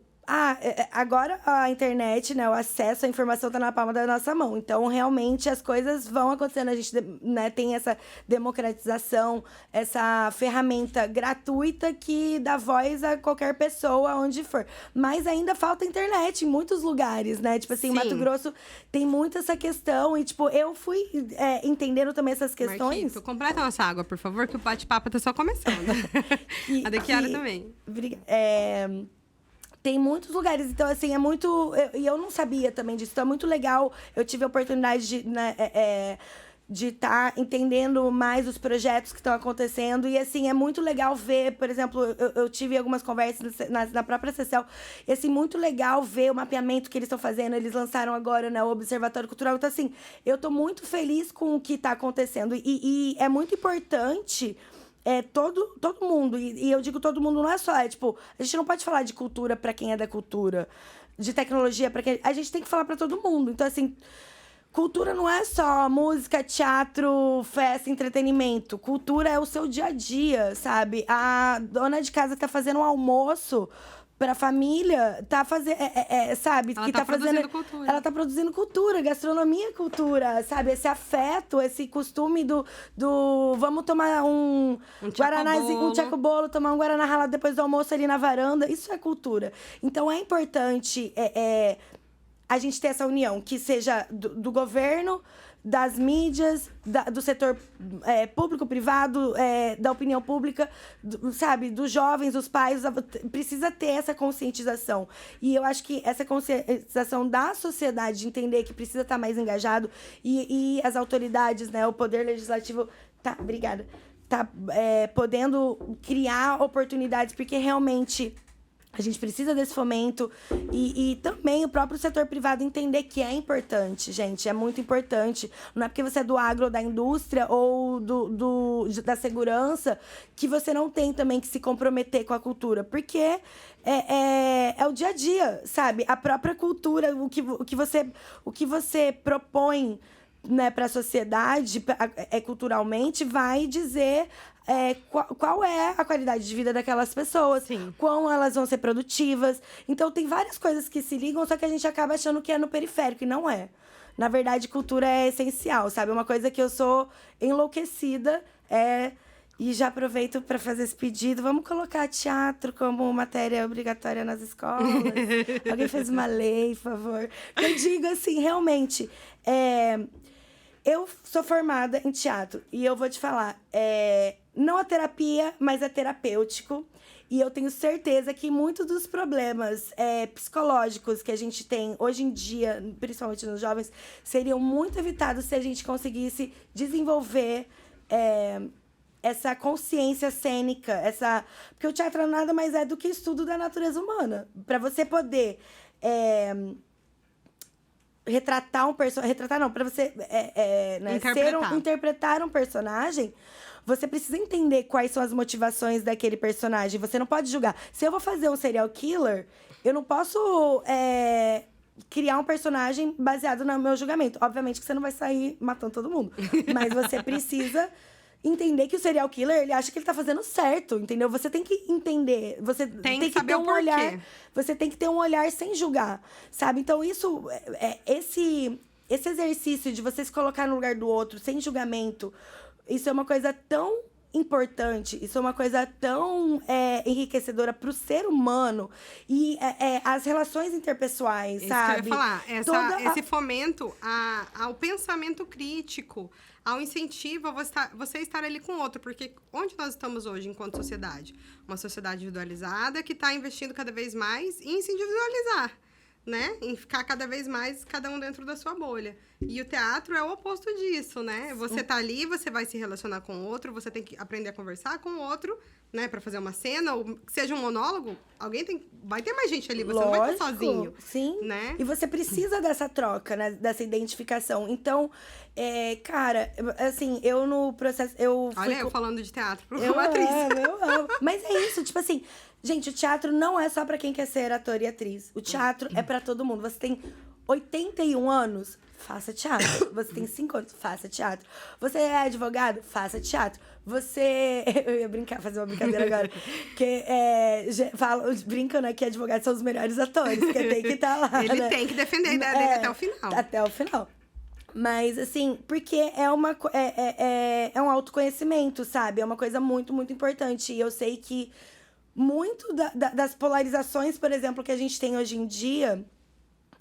B: agora a internet, né, o acesso à informação tá na palma da nossa mão. Então, realmente, as coisas vão acontecendo. A gente, né, tem essa democratização, essa ferramenta gratuita que dá voz a qualquer pessoa, onde for. Mas ainda falta internet em muitos lugares, né? Tipo assim, Mato Grosso tem muito essa questão. E, tipo, eu fui entendendo também essas questões.
A: Marquito, completa nossa água, por favor, que o bate-papo tá só começando. A da Kiara também.
B: Tem muitos lugares, então, assim, é muito... E eu não sabia também disso, então é muito legal. Eu tive a oportunidade de, né, de estar entendendo mais os projetos que estão acontecendo. E, assim, é muito legal ver, por exemplo, eu tive algumas conversas na própria Cecel. E, assim, muito legal ver o mapeamento que eles estão fazendo. Eles lançaram agora, né, o Observatório Cultural. Então, assim, eu tô muito feliz com o que está acontecendo. E é muito importante... todo mundo, e eu digo todo mundo, não é só, tipo, a gente não pode falar de cultura para quem é da cultura, de tecnologia para quem... A gente tem que falar para todo mundo. Então, assim, cultura não é só música, teatro, festa, entretenimento. Cultura é o seu dia a dia, sabe? A dona de casa que tá fazendo um almoço pra família, tá fazendo, sabe?
A: Ela
B: que
A: tá produzindo
B: fazendo,
A: cultura.
B: Ela tá produzindo cultura, gastronomia, cultura, sabe? Esse afeto, esse costume do vamos tomar um guaranazinho, um tchaco-bolo, tomar um guaraná ralado depois do almoço ali na varanda, isso é cultura. Então, é importante a gente ter essa união, que seja do governo, das mídias, do setor público-privado, da opinião pública, sabe? Dos jovens, dos pais. Precisa ter essa conscientização. E eu acho que essa conscientização da sociedade, de entender que precisa estar mais engajado, e as autoridades, né? O poder legislativo... Obrigada. Tá podendo criar oportunidades, porque realmente... A gente precisa desse fomento e também o próprio setor privado entender que é importante, gente. É muito importante. Não é porque você é do agro ou da indústria ou da segurança que você não tem também que se comprometer com a cultura. Porque é o dia a dia, sabe? A própria cultura, o que você propõe, né, para a sociedade, culturalmente, vai dizer... qual é a qualidade de vida daquelas pessoas, quão elas vão ser produtivas. Então, tem várias coisas que se ligam, só que a gente acaba achando que é no periférico, e não é. Na verdade, cultura é essencial, sabe? Uma coisa que eu sou enlouquecida e já aproveito para fazer esse pedido. Vamos colocar teatro como matéria obrigatória nas escolas? Alguém fez uma lei, por favor? Eu digo assim, realmente... Eu sou formada em teatro e eu vou te falar, não é terapia, mas é terapêutico. E eu tenho certeza que muitos dos problemas psicológicos que a gente tem hoje em dia, principalmente nos jovens, seriam muito evitados se a gente conseguisse desenvolver essa consciência cênica, porque o teatro nada mais é do que estudo da natureza humana. Para você poder... retratar um personagem... Retratar não, pra você interpretar um personagem, você precisa entender quais são as motivações daquele personagem. Você não pode julgar. Se eu vou fazer um serial killer, eu não posso criar um personagem baseado no meu julgamento. Obviamente que você não vai sair matando todo mundo. Mas você precisa entender que o serial killer, ele acha que ele tá fazendo certo, entendeu? Você tem que entender, você tem que
A: saber
B: ter
A: o
B: um
A: porquê.
B: olhar, você tem que ter um olhar sem julgar, sabe? Então isso, esse exercício de você se colocar no lugar do outro, sem julgamento, isso é uma coisa tão importante, isso é uma coisa tão enriquecedora pro ser humano e as relações interpessoais, sabe?
A: Isso que eu ia falar, esse fomento ao pensamento crítico, ao incentivo a você estar ali com o outro, porque onde nós estamos hoje enquanto sociedade? Uma sociedade individualizada que está investindo cada vez mais em se individualizar, né? Em ficar cada vez mais cada um dentro da sua bolha. E o teatro é o oposto disso, né? Você tá ali, você vai se relacionar com o outro, você tem que aprender a conversar com o outro, né? Pra fazer uma cena, ou que seja um monólogo, vai ter mais gente ali, você não vai estar sozinho.
B: Sim,
A: né?
B: E você precisa dessa troca, né? Dessa identificação. Então, cara, assim, eu no processo... Eu
A: falando de teatro pra
B: eu
A: uma atriz.
B: Eu amo. Mas é isso, tipo assim... Gente, o teatro não é só pra quem quer ser ator e atriz. O teatro é pra todo mundo. Você tem 81 anos, faça teatro. Você tem 5 anos, faça teatro. Você é advogado, faça teatro. Você... Eu ia fazer uma brincadeira agora. Porque brincam, né, que advogados são os melhores atores. Porque tem que estar lá,
A: Ele
B: né?
A: tem que defender a ideia dele até o final.
B: Até o final. Mas, assim, porque é um autoconhecimento, sabe? É uma coisa muito, muito importante. E eu sei que muito das polarizações, por exemplo, que a gente tem hoje em dia,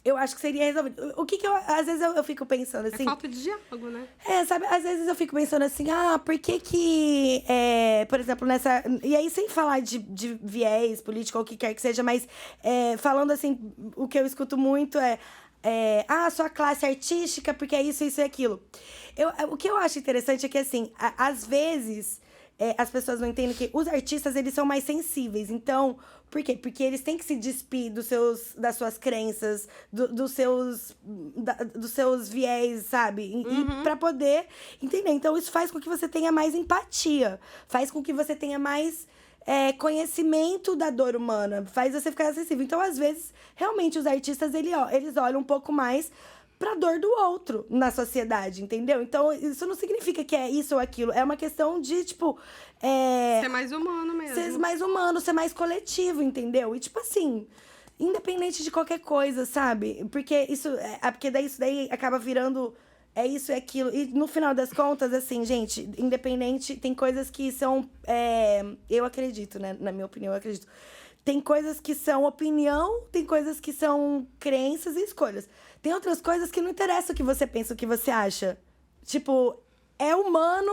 B: eu acho que seria resolvido. O que às vezes eu fico pensando assim...
A: É falta de diálogo, né?
B: Sabe? Às vezes eu fico pensando assim, por que por exemplo, nessa... E aí, sem falar de viés político ou o que quer que seja, mas falando assim, o que eu escuto muito sua classe artística, porque é isso, isso e aquilo. O que eu acho interessante é que, assim, às vezes... as pessoas não entendem que os artistas, eles são mais sensíveis. Então, por quê? Porque eles têm que se despir das suas crenças, dos seus viés, sabe? E pra poder entender. Então, isso faz com que você tenha mais empatia. Faz com que você tenha mais conhecimento da dor humana. Faz você ficar acessível. Então, às vezes, realmente, os artistas, eles olham um pouco mais pra dor do outro na sociedade, entendeu? Então, isso não significa que é isso ou aquilo. É uma questão de, tipo...
A: ser mais humano mesmo.
B: Ser mais humano, ser mais coletivo, entendeu? E, tipo assim, independente de qualquer coisa, sabe? Porque porque daí isso daí acaba virando... isso e aquilo. E no final das contas, assim, gente, independente... Tem coisas que são... eu acredito, né? Na minha opinião, eu acredito. Tem coisas que são opinião, tem coisas que são crenças e escolhas. Tem outras coisas que não interessa o que você pensa, o que você acha. Tipo, é humano,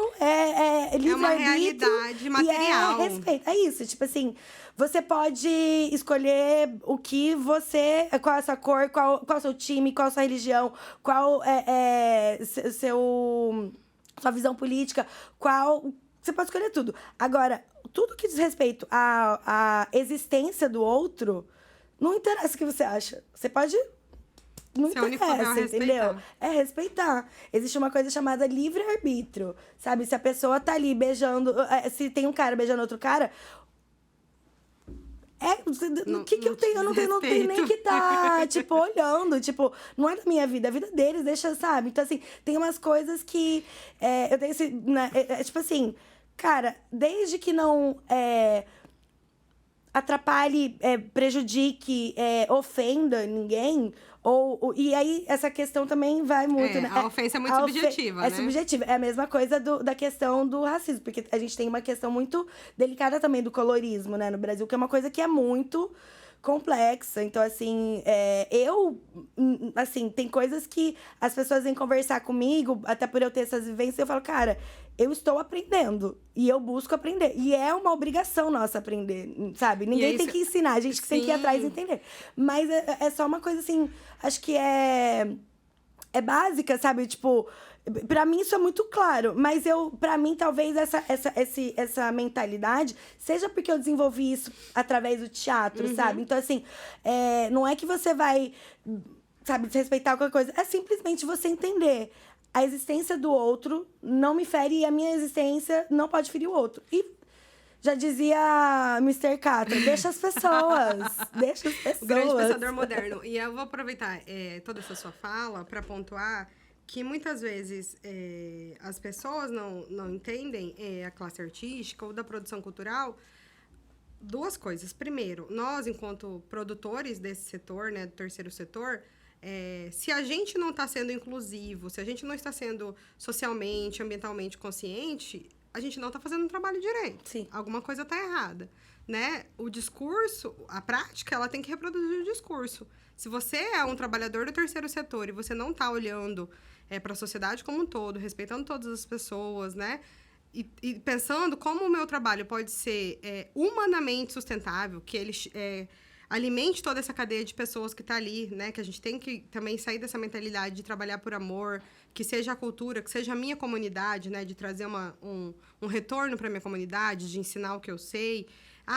B: livre-arbítrio.
A: É uma realidade material.
B: E respeito. É isso, tipo assim, você pode escolher o que você... Qual é a sua cor, qual é o seu time, qual é a sua religião, qual sua visão política, Você pode escolher tudo. Agora, tudo que diz respeito à existência do outro, não interessa o que você acha. Você pode... Não interessa, entendeu? É respeitar. Existe uma coisa chamada livre-arbítrio, sabe? Se a pessoa tá ali beijando... Se tem um cara beijando outro cara... O que eu tenho? Eu não tenho nem que tá, tipo, olhando. Tipo, não é da minha vida, é a vida deles, deixa, sabe? Então, assim, tem umas coisas que... eu tenho esse... Né, tipo assim... Cara, desde que não atrapalhe, prejudique, ofenda ninguém... E aí, essa questão também vai muito... né?
A: A ofensa é muito subjetiva, né?
B: É subjetiva. É a mesma coisa da questão do racismo. Porque a gente tem uma questão muito delicada também do colorismo, né? No Brasil, que é uma coisa que é muito complexa. Então, assim, tem coisas que as pessoas vêm conversar comigo, até por eu ter essas vivências, eu falo, cara, eu estou aprendendo. E eu busco aprender. E é uma obrigação nossa aprender, sabe? Ninguém tem que ensinar, a gente que tem que ir atrás e entender. Mas é só uma coisa, assim, acho que é básica, sabe? Tipo, pra mim isso é muito claro. Mas pra mim, talvez essa mentalidade seja porque eu desenvolvi isso através do teatro, sabe? Então, assim, não é que você vai, sabe, desrespeitar qualquer coisa. É simplesmente você entender. A existência do outro não me fere e a minha existência não pode ferir o outro. E Já dizia Mr. Catra, deixa as pessoas, deixa as pessoas.
A: O grande pensador moderno. E eu vou aproveitar toda essa sua fala para pontuar que muitas vezes as pessoas não entendem a classe artística ou da produção cultural. Duas coisas. Primeiro, nós, enquanto produtores desse setor, né, do terceiro setor, se a gente não está sendo inclusivo, se a gente não está sendo socialmente, ambientalmente consciente, a gente não está fazendo o trabalho direito.
B: Sim.
A: Alguma coisa está errada, né? O discurso, a prática, ela tem que reproduzir o discurso. Se você é um trabalhador do terceiro setor e você não está olhando para a sociedade como um todo, respeitando todas as pessoas, né? E pensando como o meu trabalho pode ser humanamente sustentável, que ele alimente toda essa cadeia de pessoas que está ali, né? Que a gente tem que também sair dessa mentalidade de trabalhar por amor, que seja a cultura, que seja a minha comunidade, né? De trazer um retorno para a minha comunidade, de ensinar o que eu sei.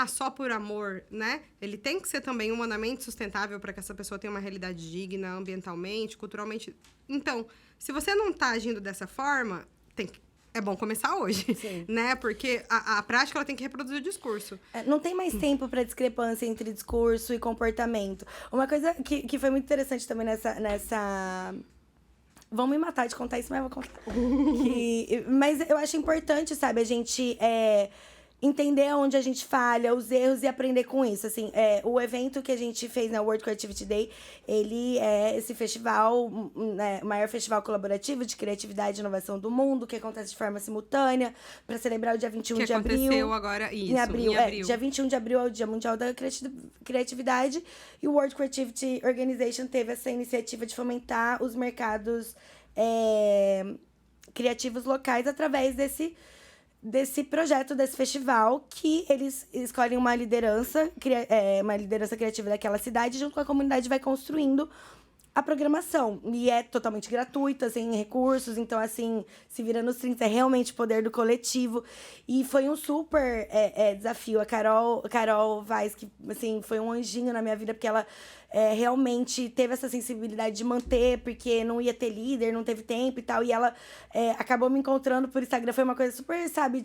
A: Só por amor, né? Ele tem que ser também humanamente sustentável para que essa pessoa tenha uma realidade digna, ambientalmente, culturalmente. Então, se você não está agindo dessa forma, é bom começar hoje,
B: Sim.
A: né? Porque a prática ela tem que reproduzir o discurso.
B: Não tem mais tempo para discrepância entre discurso e comportamento. Uma coisa que foi muito interessante também nessa... Vão me matar de contar isso, mas eu vou contar. Mas eu acho importante, sabe, a gente entender onde a gente falha, os erros e aprender com isso. Assim, o evento que a gente fez na World Creativity Day, ele é esse festival, né, o maior festival colaborativo de criatividade e inovação do mundo, que acontece de forma simultânea, para celebrar o dia 21 de abril.
A: Que aconteceu agora, isso,
B: em abril. Dia 21 de abril é o Dia Mundial da Criatividade, e o World Creativity Organization teve essa iniciativa de fomentar os mercados criativos locais através desse projeto, desse festival, que eles escolhem uma liderança criativa daquela cidade, junto com a comunidade vai construindo a programação. E é totalmente gratuita, sem recursos, então, assim, se vira nos 30, é realmente poder do coletivo. E foi um super desafio. A Carol Vaz, que, assim, foi um anjinho na minha vida, porque ela realmente teve essa sensibilidade de manter, porque não ia ter líder, não teve tempo e tal. E ela acabou me encontrando por Instagram. Foi uma coisa super, sabe,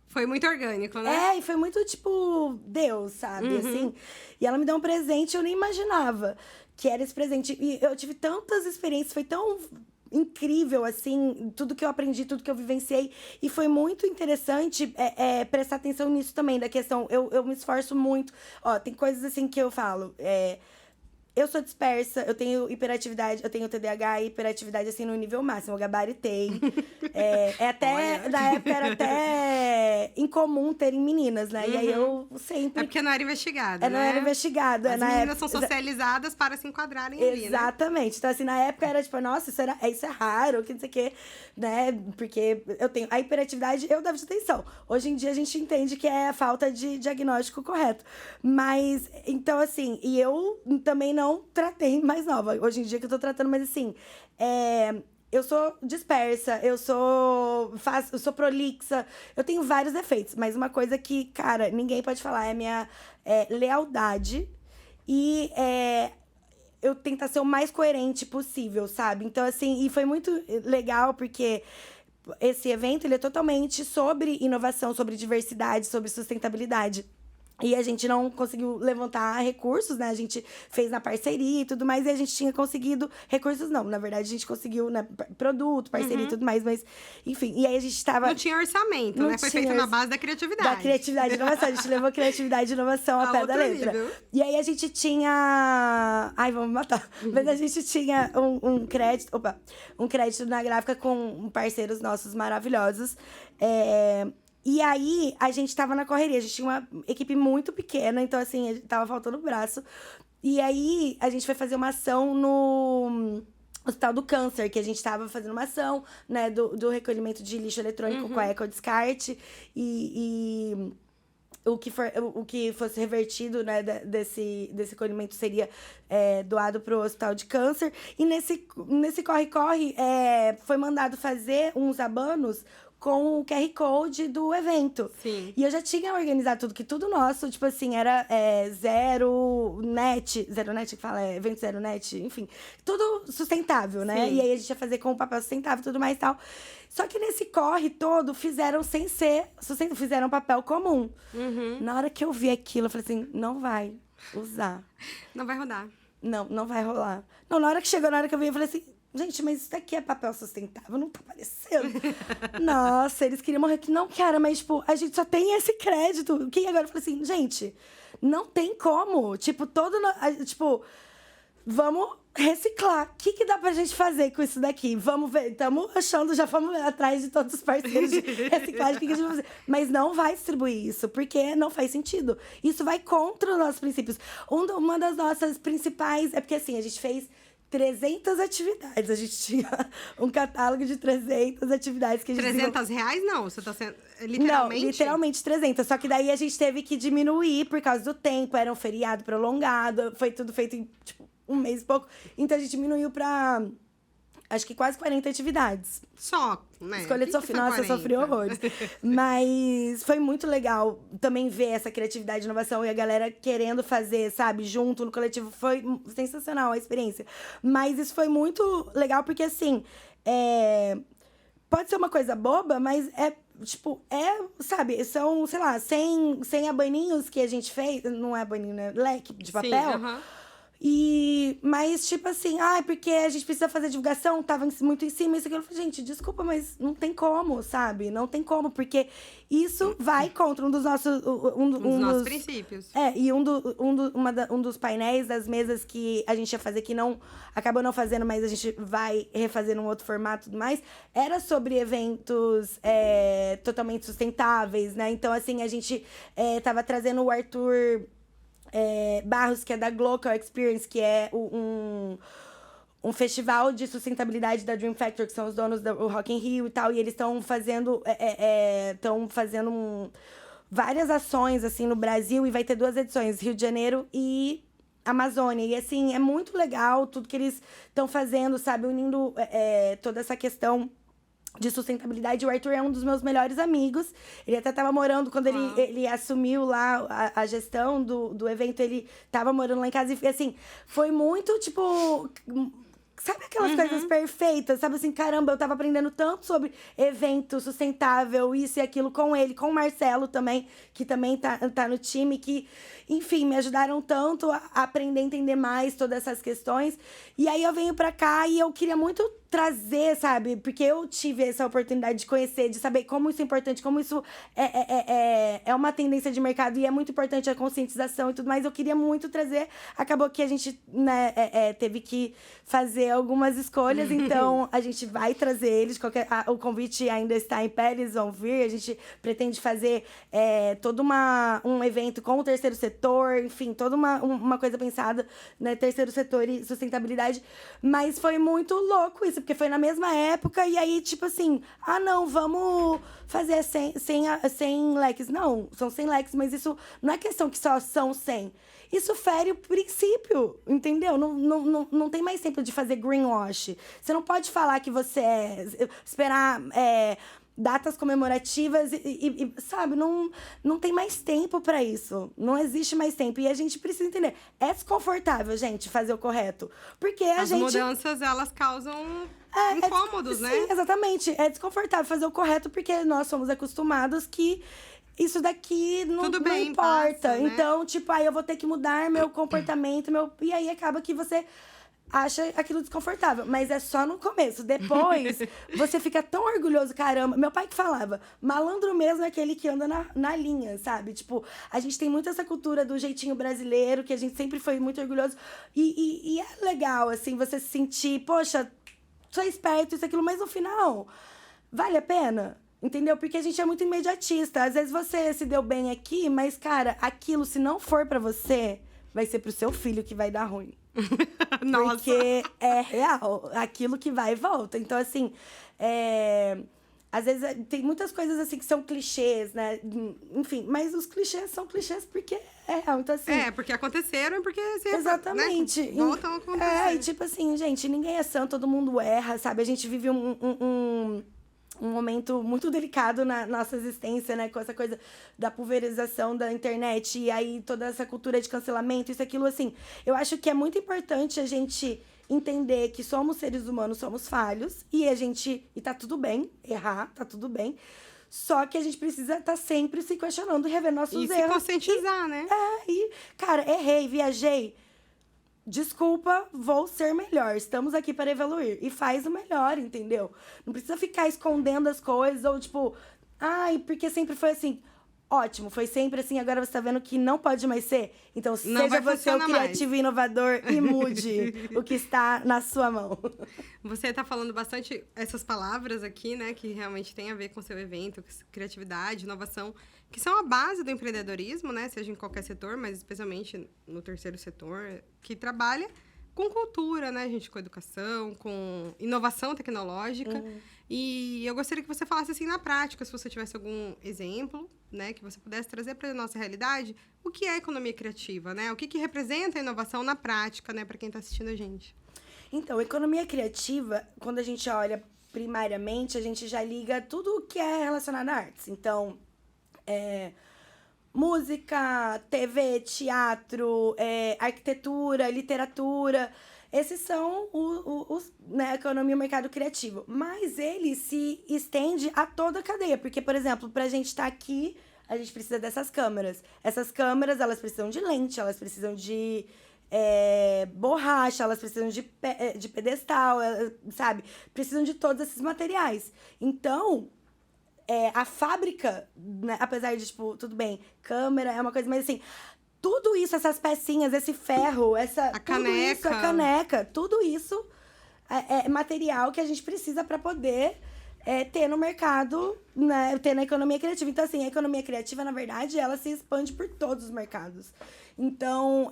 A: Foi muito orgânico, né?
B: E foi muito, tipo, Deus, sabe? Assim. E ela me deu um presente, eu nem imaginava que era esse presente. E eu tive tantas experiências, foi tão incrível, assim, tudo que eu aprendi, tudo que eu vivenciei. E foi muito interessante prestar atenção nisso também, da questão. Eu me esforço muito. Ó, tem coisas, assim, que eu falo. Eu sou dispersa, eu tenho hiperatividade, eu tenho TDAH e hiperatividade, assim, no nível máximo. Eu gabaritei. Na época era até incomum ter em meninas, né? E aí eu sempre...
A: É porque não era investigada, né?
B: Não era investigada.
A: As meninas são socializadas para se enquadrarem ali, né?
B: Exatamente. Então, assim, na época era tipo, nossa, isso é raro, que não sei o quê, né? Porque eu tenho a hiperatividade, eu devo de atenção. Hoje em dia a gente entende que é a falta de diagnóstico correto. Mas, então, assim, e eu também não tratei mais nova. Hoje em dia que eu tô tratando, mas assim, eu sou dispersa, eu sou prolixa, eu tenho vários defeitos, mas uma coisa que, cara, ninguém pode falar é a minha lealdade e eu tentar ser o mais coerente possível, sabe? Então, assim, e foi muito legal porque esse evento, ele é totalmente sobre inovação, sobre diversidade, sobre sustentabilidade. E a gente não conseguiu levantar recursos, né? A gente fez na parceria e tudo mais, e a gente tinha conseguido... Recursos não, na verdade, a gente conseguiu, né, produto, parceria e tudo mais, mas... Enfim, e aí a gente tava...
A: Não tinha orçamento, né? Foi feito na base da criatividade.
B: Da criatividade e inovação. A gente levou criatividade e inovação ao pé da letra.
A: Nível.
B: E aí a gente tinha... Ai, vamos me matar. Mas a gente tinha um crédito... Opa! Um crédito na gráfica com parceiros nossos maravilhosos. E aí, a gente tava na correria. A gente tinha uma equipe muito pequena, então, assim, tava faltando braço. E aí, a gente foi fazer uma ação no Hospital do Câncer, que a gente tava fazendo uma ação, né, do recolhimento de lixo eletrônico com a Ecodescarte. E o que fosse revertido, né, desse recolhimento seria doado pro Hospital de Câncer. E nesse corre-corre, foi mandado fazer uns abanos com o QR Code do evento.
A: Sim.
B: E eu já tinha organizado tudo, que tudo nosso, tipo assim, era zero net que fala, evento zero net, enfim. Tudo sustentável, né?
A: Sim.
B: E aí a gente ia fazer com o papel sustentável e tudo mais e tal. Só que nesse corre todo, fizeram sem ser sustentável, fizeram papel comum. Na hora que eu vi aquilo, eu falei assim, não vai usar.
A: Não vai rodar.
B: Não vai rolar. Não, na hora que eu vi, eu falei assim, gente, mas isso daqui é papel sustentável, não tá parecendo. Nossa, eles queriam morrer. Não, cara, mas, tipo, a gente só tem esse crédito. Que agora eu falei assim, gente, não tem como. Tipo, tipo, vamos reciclar. O que dá pra gente fazer com isso daqui? Vamos ver, estamos achando, já fomos atrás de todos os parceiros de reciclagem, o que a gente vai fazer? Mas não vai distribuir isso, porque não faz sentido. Isso vai contra os nossos princípios. Uma das nossas principais... É porque, assim, a gente fez 300 atividades. A gente tinha um catálogo de 300 atividades que a gente...
A: 300 reais, não? Você tá sendo... Literalmente?
B: Não, literalmente 300. Só que daí a gente teve que diminuir por causa do tempo. Era um feriado prolongado. Foi tudo feito em, tipo, um mês e pouco. Então a gente diminuiu pra... Acho que quase 40 atividades.
A: Só, né?
B: Escolha de Sofia. Nossa, eu sofri horrores. Mas foi muito legal também ver essa criatividade e inovação e a galera querendo fazer, sabe, junto no coletivo. Foi sensacional a experiência. Mas isso foi muito legal porque, assim, pode ser uma coisa boba, mas sabe, são, sei lá, 100 abaninhos que a gente fez. Não é abaninho, né? Leque de papel.
A: Sim,
B: Mas, tipo assim, porque a gente precisa fazer divulgação, tava muito em cima, isso aqui. Eu falei, gente, desculpa, mas não tem como, sabe? Não tem como, porque isso vai contra um dos nossos... Um dos
A: nossos princípios.
B: E um dos painéis das mesas que a gente ia fazer, que não acabou não fazendo, mas a gente vai refazer num outro formato e tudo mais, era sobre eventos totalmente sustentáveis, né? Então, assim, a gente tava trazendo o Arthur... Barros, que é da Glocal Experience, que é um festival de sustentabilidade da Dream Factory, que são os donos do Rock in Rio e tal, e eles estão fazendo várias ações, assim, no Brasil, e vai ter 2 edições, Rio de Janeiro e Amazônia. E, assim, é muito legal tudo que eles estão fazendo, sabe, unindo toda essa questão de sustentabilidade. O Arthur é um dos meus melhores amigos. Ele até tava morando, quando ele assumiu lá a gestão do evento, ele tava morando lá em casa. E, assim, foi muito, tipo... Sabe aquelas coisas perfeitas? Sabe assim, caramba, eu tava aprendendo tanto sobre evento sustentável, isso e aquilo com ele, com o Marcelo também, que também tá no time, que, enfim, me ajudaram tanto a aprender a entender mais todas essas questões. E aí eu venho pra cá e eu queria muito trazer, sabe? Porque eu tive essa oportunidade de conhecer, de saber como isso é importante, como isso é uma tendência de mercado e é muito importante a conscientização e tudo mais. Eu queria muito trazer. Acabou que a gente, né, teve que fazer algumas escolhas, então a gente vai trazer eles. O convite ainda está em pé, eles vão vir. A gente pretende fazer todo um evento com o terceiro setor, enfim, toda uma coisa pensada, né? Terceiro setor e sustentabilidade. Mas foi muito louco isso, porque foi na mesma época, e aí, tipo assim, não, vamos fazer 100 leques. Não, são 100 leques, mas isso não é questão que só são 100. Isso fere o princípio, entendeu? Não tem mais tempo de fazer greenwash. Você não pode falar que você esperar datas comemorativas e sabe, não tem mais tempo pra isso. Não existe mais tempo. E a gente precisa entender. É desconfortável, gente, fazer o correto. Porque
A: As mudanças, elas causam incômodos, né?
B: Sim, exatamente. É desconfortável fazer o correto porque nós somos acostumados que isso daqui não importa.
A: Passa, né?
B: Então, tipo, aí eu vou ter que mudar meu comportamento, e aí acaba que você acha aquilo desconfortável. Mas é só no começo. Depois, você fica tão orgulhoso, caramba. Meu pai que falava, malandro mesmo é aquele que anda na linha, sabe? Tipo, a gente tem muito essa cultura do jeitinho brasileiro, que a gente sempre foi muito orgulhoso. E é legal, assim, você se sentir, poxa, sou esperto, isso, aquilo, mas no final, vale a pena? Entendeu? Porque a gente é muito imediatista. Às vezes você se deu bem aqui, mas, cara, aquilo, se não for pra você, vai ser pro seu filho que vai dar ruim.
A: Nossa.
B: Porque é real. Aquilo que vai e volta. Então, assim, às vezes tem muitas coisas assim que são clichês, né? Enfim, mas os clichês são clichês porque é real. Então, assim...
A: porque aconteceram e porque...
B: Exatamente.
A: Né? Voltam a acontecer.
B: E tipo assim, gente, ninguém é santo, todo mundo erra, sabe? A gente vive um momento muito delicado na nossa existência, né? Com essa coisa da pulverização da internet e aí toda essa cultura de cancelamento, isso, aquilo, assim. Eu acho que é muito importante a gente entender que somos seres humanos, somos falhos e tá tudo bem errar, tá tudo bem. Só que a gente precisa estar sempre se questionando e rever nossos
A: E se
B: erros.
A: conscientizar, né?
B: Cara, errei, viajei. Desculpa, vou ser melhor. Estamos aqui para evoluir. E faz o melhor, entendeu? Não precisa ficar escondendo as coisas ou tipo, ai, porque sempre foi assim. Ótimo, foi sempre assim, agora você tá vendo que não pode mais ser. Então,
A: Não
B: seja
A: vai
B: você o
A: funcionar
B: criativo e inovador e mude o que está na sua mão.
A: Você tá falando bastante essas palavras aqui, né? Que realmente tem a ver com o seu evento, criatividade, inovação, que são a base do empreendedorismo, né? Seja em qualquer setor, mas especialmente no terceiro setor, que trabalha com cultura, né, gente? Com educação, com inovação tecnológica. E eu gostaria que você falasse assim na prática, se você tivesse algum exemplo, né, que você pudesse trazer para a nossa realidade, o que é economia criativa, né? O que representa a inovação na prática, né, para quem está assistindo a gente?
B: Então, economia criativa, quando a gente olha primariamente, a gente já liga tudo o que é relacionado a artes. Então, música, TV, teatro, arquitetura, literatura. Esses são os né, economia e o mercado criativo. Mas ele se estende a toda a cadeia. Porque, por exemplo, para a gente estar aqui, a gente precisa dessas câmeras. Essas câmeras, elas precisam de lente, elas precisam de borracha, elas precisam de pedestal, sabe? Precisam de todos esses materiais. Então, a fábrica, né, apesar de, tipo, tudo bem, câmera é uma coisa, mas assim, tudo isso, essas pecinhas, esse ferro,
A: A caneca.
B: a caneca, tudo isso é material que a gente precisa para poder ter no mercado, né, ter na economia criativa. Então, assim, a economia criativa, na verdade, ela se expande por todos os mercados. Então,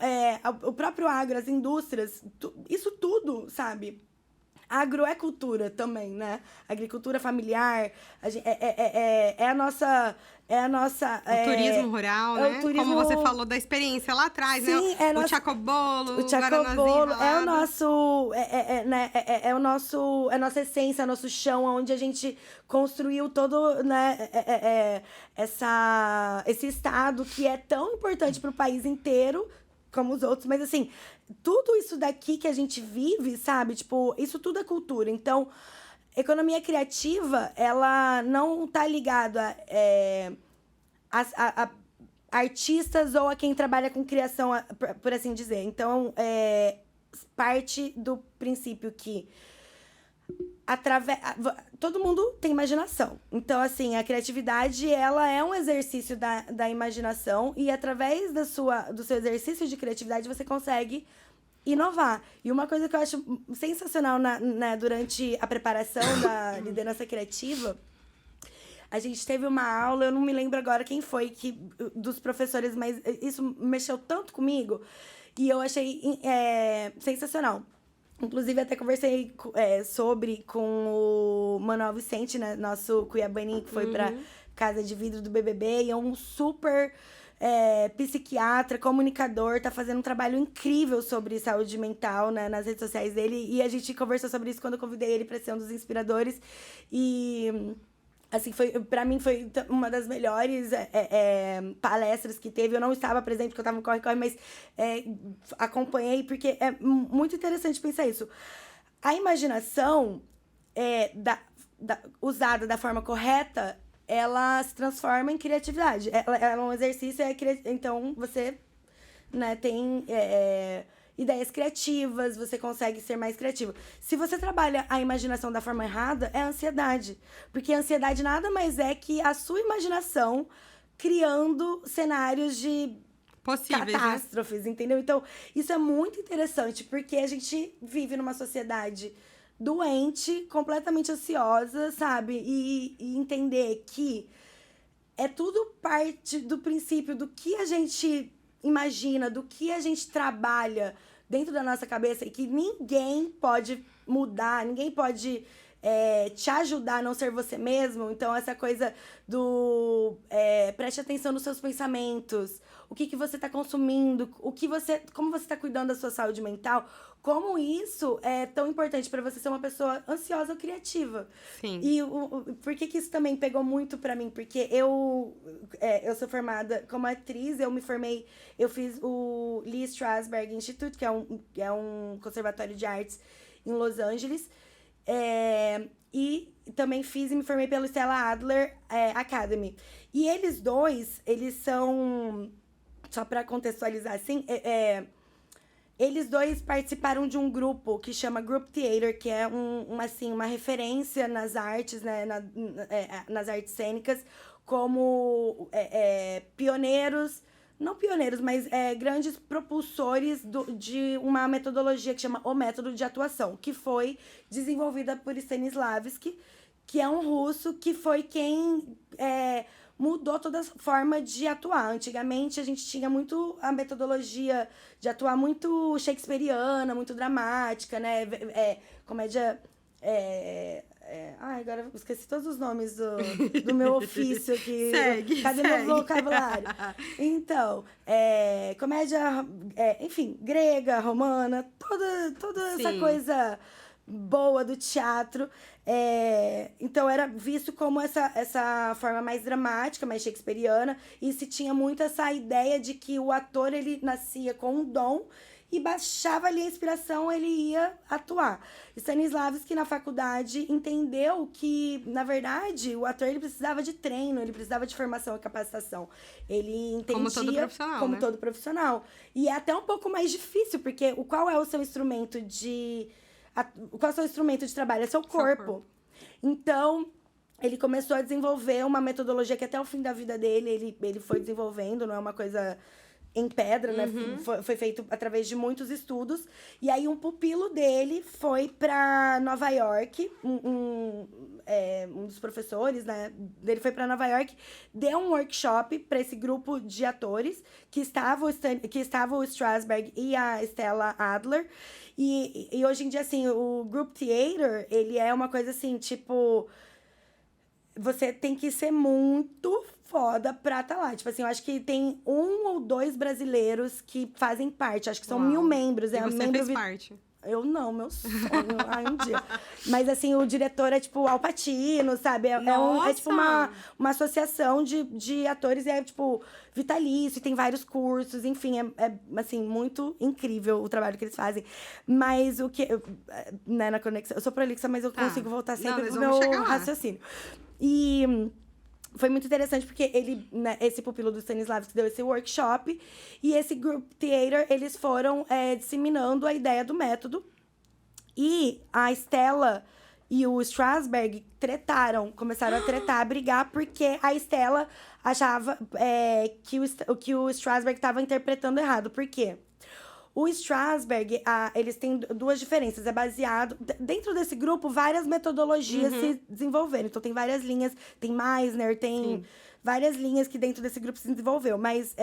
B: o próprio agro, as indústrias, isso tudo, sabe? Agro é cultura também, né? Agricultura familiar, é a nossa...
A: O turismo rural, né?
B: Turismo...
A: Como você falou da experiência lá atrás,
B: Sim,
A: né? O chacobolo,
B: o chacobolo é o nosso... É a nossa essência, é o nosso chão, onde a gente construiu todo, né, esse estado que é tão importante para o país inteiro, como os outros, mas assim, tudo isso daqui que a gente vive, sabe? Tipo, isso tudo é cultura. Então, economia criativa, ela não tá ligada a artistas ou a quem trabalha com criação, por assim dizer. Então, parte do princípio que todo mundo tem imaginação. Então, assim, a criatividade, ela é um exercício da imaginação e através do seu exercício de criatividade você consegue inovar. E uma coisa que eu acho sensacional durante a preparação da liderança criativa, a gente teve uma aula, eu não me lembro agora quem foi dos professores, mas isso mexeu tanto comigo e eu achei sensacional. Inclusive, até conversei com o Manuel Vicente, né? Nosso cuiabaninho, que foi pra Casa de Vidro do BBB. E é um super psiquiatra, comunicador. Tá fazendo um trabalho incrível sobre saúde mental, né? Nas redes sociais dele. E a gente conversou sobre isso quando eu convidei ele pra ser um dos inspiradores. E... assim, pra mim foi uma das melhores palestras que teve. Eu não estava presente porque eu estava no corre-corre, mas acompanhei porque é muito interessante pensar isso. A imaginação usada da forma correta, ela se transforma em criatividade. Ela é um exercício, então você, né, tem... ideias criativas, você consegue ser mais criativo. Se você trabalha a imaginação da forma errada, é a ansiedade. Porque a ansiedade nada mais é que a sua imaginação criando cenários de
A: possíveis,
B: catástrofes, né? Entendeu? Então, isso é muito interessante, porque a gente vive numa sociedade doente, completamente ansiosa, sabe? E entender que é tudo parte do princípio do que a gente imagina, do que a gente trabalha dentro da nossa cabeça e que ninguém pode mudar, ninguém pode te ajudar a não ser você mesmo. Então, essa coisa do preste atenção nos seus pensamentos, o que você tá consumindo, como você tá cuidando da sua saúde mental, como isso é tão importante para você ser uma pessoa ansiosa ou criativa.
A: Sim.
B: E por que isso também pegou muito para mim? Porque eu sou formada como atriz, eu fiz o Lee Strasberg Institute, que é um conservatório de artes em Los Angeles. E também fiz e me formei pelo Stella Adler Academy. E eles dois, eles são... Só para contextualizar assim, eles dois participaram de um grupo que chama Group Theater, que é uma referência nas artes, né, nas artes cênicas, como pioneiros, não pioneiros, mas grandes propulsores de uma metodologia que chama o método de atuação, que foi desenvolvida por Stanislavski, que é um russo que foi quem mudou toda a forma de atuar. Antigamente, a gente tinha muito a metodologia de atuar muito shakespeariana, muito dramática, né? Comédia... agora eu esqueci todos os nomes do meu ofício aqui. Cadê meu vocabulário? Então, comédia, enfim, grega, romana, toda essa coisa boa do teatro. Então era visto como essa forma mais dramática, mais shakespeariana, e se tinha muito essa ideia de que o ator ele nascia com um dom e baixava ali a inspiração, ele ia atuar. Stanislavski, na faculdade, entendeu que, na verdade, o ator ele precisava de treino, ele precisava de formação e capacitação. Ele entendia...
A: Como todo profissional,
B: Como
A: né?
B: todo profissional. E é até um pouco mais difícil, porque qual é o seu instrumento de... Qual é o seu instrumento de trabalho? É seu corpo. Então, ele começou a desenvolver uma metodologia que até o fim da vida dele, ele foi desenvolvendo, não é uma coisa em pedra, né? Foi feito através de muitos estudos. E aí, um pupilo dele foi para Nova York, um dos professores, né? Dele foi para Nova York, deu um workshop para esse grupo de atores, que estava o Strasberg e a Stella Adler. E hoje em dia, assim, o Group Theater, ele é uma coisa assim, tipo... Você tem que ser muito foda pra estar lá. Tipo assim, eu acho que tem 1 ou 2 brasileiros que fazem parte. Acho que são 1000 membros.
A: E você fez parte?
B: Eu não, meu sonho. Ai, um dia. Mas, assim, o diretor é, tipo, Al Pacino, sabe? É tipo, uma associação de atores. E é, tipo, vitalício. E tem vários cursos. Enfim, assim, muito incrível o trabalho que eles fazem. Mas o que... Né, na conexão... Eu sou prolixa, mas eu consigo voltar sempre pro meu raciocínio. E... Foi muito interessante porque ele, né, esse pupilo do Stanislavski deu esse workshop e esse Group Theater, eles foram disseminando a ideia do método. E a Stella e o Strasberg começaram a tretar, a brigar, porque a Stella achava que o Strasberg estava interpretando errado. Por quê? O Strasberg, eles têm 2 diferenças. É baseado... Dentro desse grupo, várias metodologias se desenvolveram. Então, tem várias linhas. Tem Meisner, tem várias linhas que dentro desse grupo se desenvolveu. Mas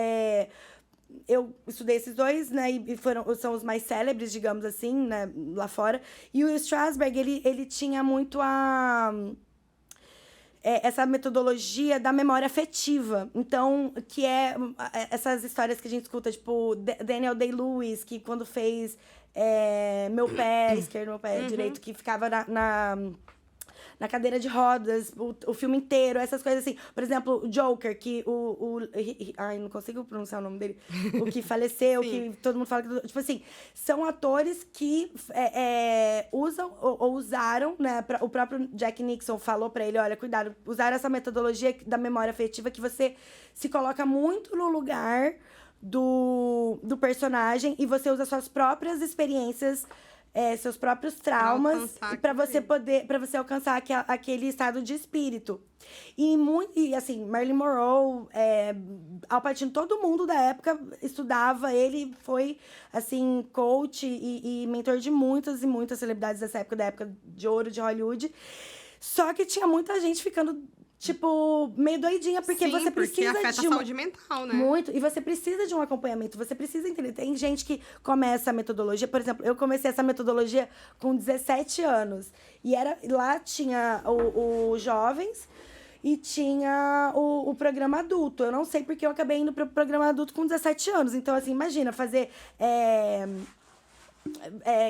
B: eu estudei esses 2, né? E são os mais célebres, digamos assim, né? Lá fora. E o Strasberg, ele tinha muito essa metodologia da memória afetiva. Então, que essas histórias que a gente escuta, tipo, Daniel Day-Lewis, que quando fez Meu Pé Esquerdo, Meu Pé Direito, que ficava na cadeira de rodas, o filme inteiro, essas coisas assim. Por exemplo, o Joker, que ai, não consigo pronunciar o nome dele. O que faleceu, que todo mundo fala que... Tipo assim, são atores que usam ou usaram, né? O próprio Jack Nixon falou pra ele, olha, cuidado, usar essa metodologia da memória afetiva que você se coloca muito no lugar do personagem e você usa suas próprias experiências, seus próprios traumas para você alcançar aquele estado de espírito. E assim, Marilyn Monroe, Al Pacino, todo mundo da época estudava. Ele foi, assim, coach e mentor de muitas e muitas celebridades dessa época, da época de ouro de Hollywood. Só que tinha muita gente ficando, tipo, meio doidinha, porque você precisa
A: afeta a saúde mental, né?
B: Muito. E você precisa de um acompanhamento, você precisa entender. Tem gente que começa a metodologia, por exemplo, eu comecei essa metodologia com 17 anos. E lá tinha os jovens e tinha o programa adulto. Eu não sei porque eu acabei indo pro programa adulto com 17 anos. Então, assim, imagina, fazer...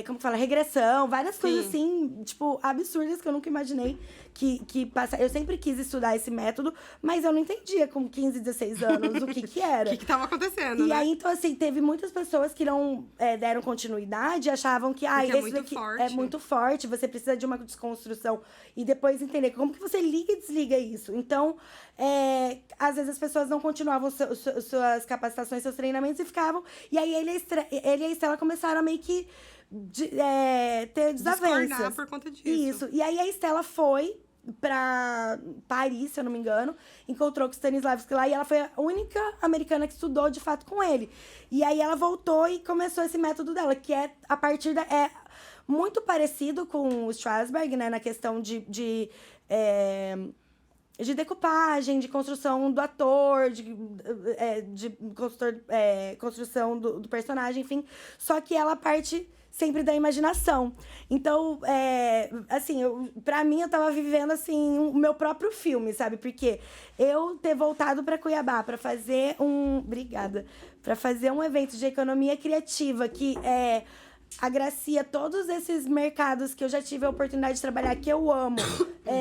B: como que fala? Regressão, várias coisas assim, tipo, absurdas que eu nunca imaginei que passa. Eu sempre quis estudar esse método, mas eu não entendia com 15, 16 anos o que era.
A: O que tava acontecendo,
B: E aí, então, assim, teve muitas pessoas que não deram continuidade, achavam que
A: é
B: esse
A: muito
B: daqui
A: forte.
B: é muito forte, você precisa de uma desconstrução. E depois entender como que você liga e desliga isso. Então, às vezes as pessoas não continuavam suas capacitações, seus treinamentos e ficavam. E aí ele e a Estela começaram a meio que ter desavenças.
A: Discordar por conta disso.
B: Isso. E aí a Estela foi pra Paris, se eu não me engano, encontrou com o Stanislavski lá e ela foi a única americana que estudou de fato com ele. E aí ela voltou e começou esse método dela, que é a partir da... É muito parecido com o Strasberg, né, na questão de decupagem, de construção do ator, de construção do personagem, enfim. Só que ela parte sempre da imaginação. Então, assim, pra mim, eu tava vivendo, assim, o meu próprio filme, sabe? Porque eu ter voltado pra Cuiabá pra fazer pra fazer um evento de economia criativa que agracia todos esses mercados que eu já tive a oportunidade de trabalhar, que eu amo.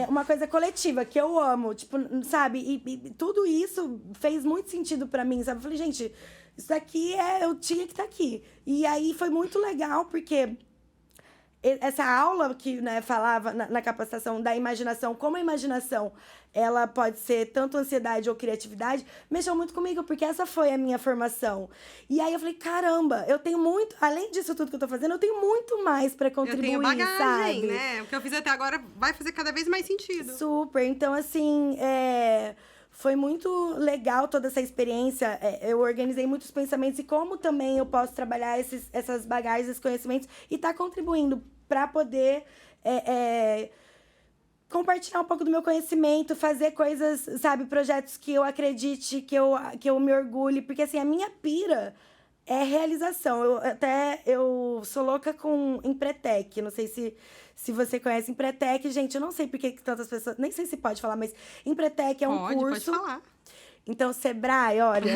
B: Uma coisa coletiva, que eu amo. Tipo, sabe? E tudo isso fez muito sentido pra mim, sabe? Eu falei, gente, isso daqui eu tinha que estar aqui. E aí foi muito legal, porque essa aula que, né, falava na capacitação da imaginação, como a imaginação ela pode ser tanto ansiedade ou criatividade, mexeu muito comigo, porque essa foi a minha formação. E aí eu falei, caramba, eu tenho muito, além disso tudo que eu tô fazendo, eu tenho muito mais pra contribuir,
A: eu tenho bagagem,
B: sabe?
A: né? O que eu fiz até agora vai fazer cada vez mais sentido.
B: Super. Então, assim, foi muito legal toda essa experiência. Eu organizei muitos pensamentos e como também eu posso trabalhar essas bagagens, esses conhecimentos e tá contribuindo para poder compartilhar um pouco do meu conhecimento, fazer coisas, sabe, projetos que eu acredite, que eu me orgulhe. Porque, assim, a minha pira é realização. Eu sou louca com Empretec. Não sei se você conhece Empretec. Gente, eu não sei por que tantas pessoas... Nem sei se pode falar, mas Empretec é um curso...
A: Pode falar.
B: Então, Sebrae, olha...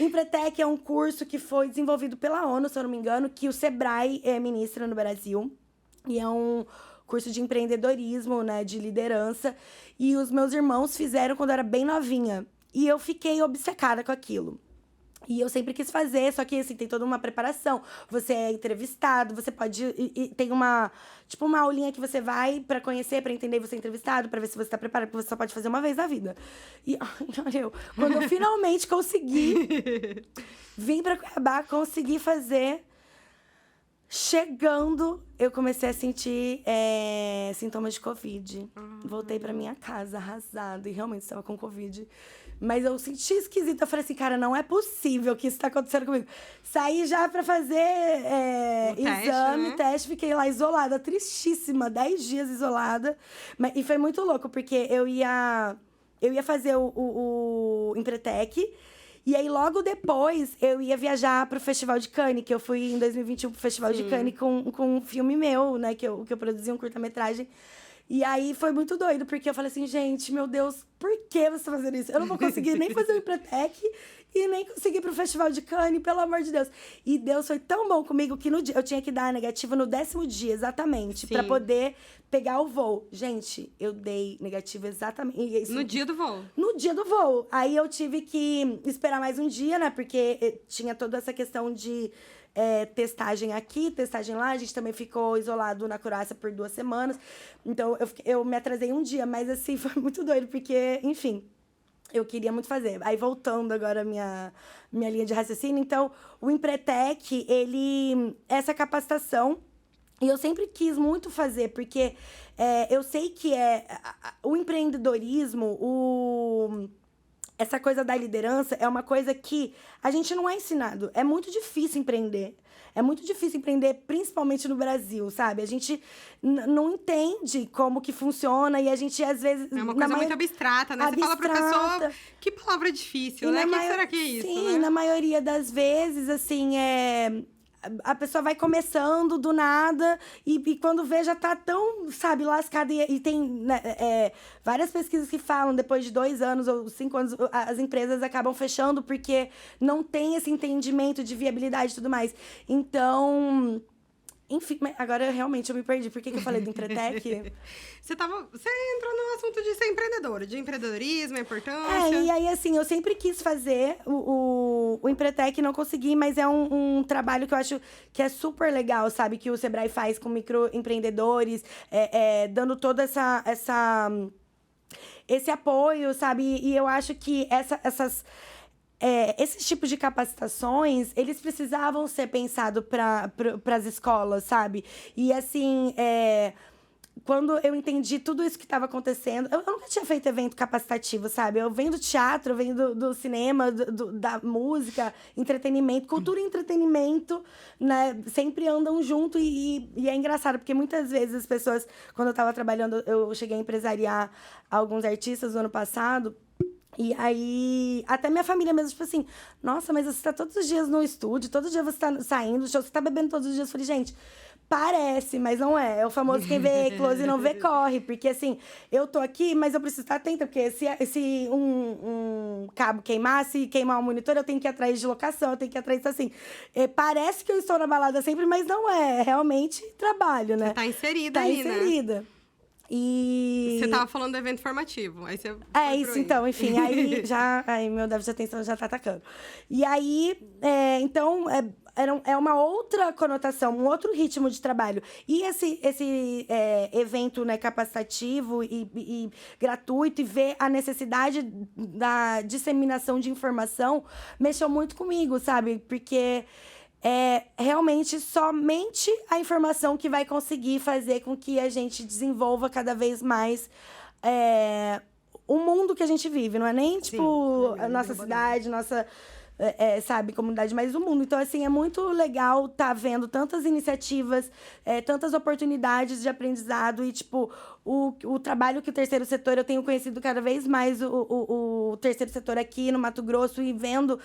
B: Empretec é um curso que foi desenvolvido pela ONU, se eu não me engano, que o Sebrae ministra no Brasil. E é um curso de empreendedorismo, né, de liderança. E os meus irmãos fizeram quando eu era bem novinha. E eu fiquei obcecada com aquilo. E eu sempre quis fazer, só que, assim, tem toda uma preparação. Você é entrevistado, você pode... tem uma aulinha que você vai pra conhecer, pra entender, você é entrevistado, pra ver se você tá preparado, porque você só pode fazer uma vez na vida. E, olha, quando eu finalmente consegui vim pra Cuiabá, consegui fazer... Chegando, eu comecei a sentir sintomas de Covid. Voltei pra minha casa arrasada e realmente estava com Covid. Mas eu senti esquisito. Eu falei assim, cara, não é possível que isso tá acontecendo comigo. Saí já pra fazer teste, fiquei lá isolada, tristíssima, 10 dias isolada. E foi muito louco, porque eu ia fazer o Empretec. E aí, logo depois, eu ia viajar pro Festival de Cannes, que eu fui em 2021 pro Festival de Cannes com um filme meu, né? Que eu produzi um curta-metragem. E aí, foi muito doido, porque eu falei assim, gente, meu Deus, por que você tá fazendo isso? Eu não vou conseguir nem fazer o Empretec e nem conseguir ir pro Festival de Cannes, pelo amor de Deus. E Deus foi tão bom comigo que no dia, eu tinha que dar a negativa no 10º dia, exatamente, pra poder pegar o voo. Gente, eu dei negativa exatamente. Isso,
A: no dia do voo?
B: No dia do voo. Aí eu tive que esperar mais um dia, né? Porque tinha toda essa questão de testagem aqui, testagem lá. A gente também ficou isolado na Croácia por 2 semanas. Então, eu me atrasei um dia. Mas, assim, foi muito doido, porque, enfim... Eu queria muito fazer. Aí, voltando agora a minha linha de raciocínio. Então, o Empretec, essa capacitação... E eu sempre quis muito fazer, porque eu sei que o empreendedorismo, essa coisa da liderança é uma coisa que a gente não é ensinado. É muito difícil empreender. É muito difícil empreender, principalmente no Brasil, sabe? A gente não entende como que funciona e a gente, às vezes...
A: É uma coisa muito abstrata, né? Você fala pra pessoa, que palavra difícil, né? O que será que é isso,
B: Sim,
A: né?
B: na maioria das vezes, assim, a pessoa vai começando do nada e quando vê já tá tão, sabe, lascada. E tem né, várias pesquisas que falam, depois de 2 anos ou 5 anos, as empresas acabam fechando porque não tem esse entendimento de viabilidade e tudo mais. Então... Enfim, agora realmente eu me perdi. Por que eu falei do Empretec?
A: Você entrou no assunto de ser empreendedora, de empreendedorismo, a importância.
B: E aí, assim, eu sempre quis fazer o Empretec, não consegui, mas é um trabalho que eu acho que é super legal, sabe? Que o Sebrae faz com microempreendedores, dando todo esse apoio, sabe? E eu acho que esses tipos de capacitações, eles precisavam ser pensados para as escolas, sabe? E, assim, quando eu entendi tudo isso que estava acontecendo... Eu nunca tinha feito evento capacitativo, sabe? Eu venho do teatro, eu venho do cinema, da música, entretenimento. Cultura e entretenimento, né? Sempre andam junto e é engraçado, porque muitas vezes as pessoas... Quando eu estava trabalhando, eu cheguei a empresariar alguns artistas no ano passado... E aí, até minha família mesmo, tipo assim, nossa, mas você tá todos os dias no estúdio, todo dia você tá saindo do show, você tá bebendo todos os dias. Eu falei, gente, parece, mas não é. É o famoso quem vê close e não vê corre. Porque, assim, eu tô aqui, mas eu preciso estar atenta, porque se um cabo queimar, se queimar um monitor, eu tenho que ir atrás de locação, eu tenho que ir atrás, então, assim, parece que eu estou na balada sempre, mas não é. É realmente trabalho, né?
A: Você tá inserida aí, né?
B: Tá inserida. E...
A: Você tava falando do evento formativo. Aí você
B: isso, então, enfim. Aí meu déficit de atenção já tá atacando. E aí, então, é uma outra conotação, um outro ritmo de trabalho. E esse evento, né, capacitativo e gratuito, e ver a necessidade da disseminação de informação, mexeu muito comigo, sabe? Porque... realmente somente a informação que vai conseguir fazer com que a gente desenvolva cada vez mais o mundo que a gente vive. Não é nem, tipo, a nossa cidade, nossa... sabe, comunidade, mas o mundo. Então, assim, é muito legal tá vendo tantas iniciativas, tantas oportunidades de aprendizado e, tipo, o trabalho que o terceiro setor, eu tenho conhecido cada vez mais o terceiro setor aqui no Mato Grosso e vendo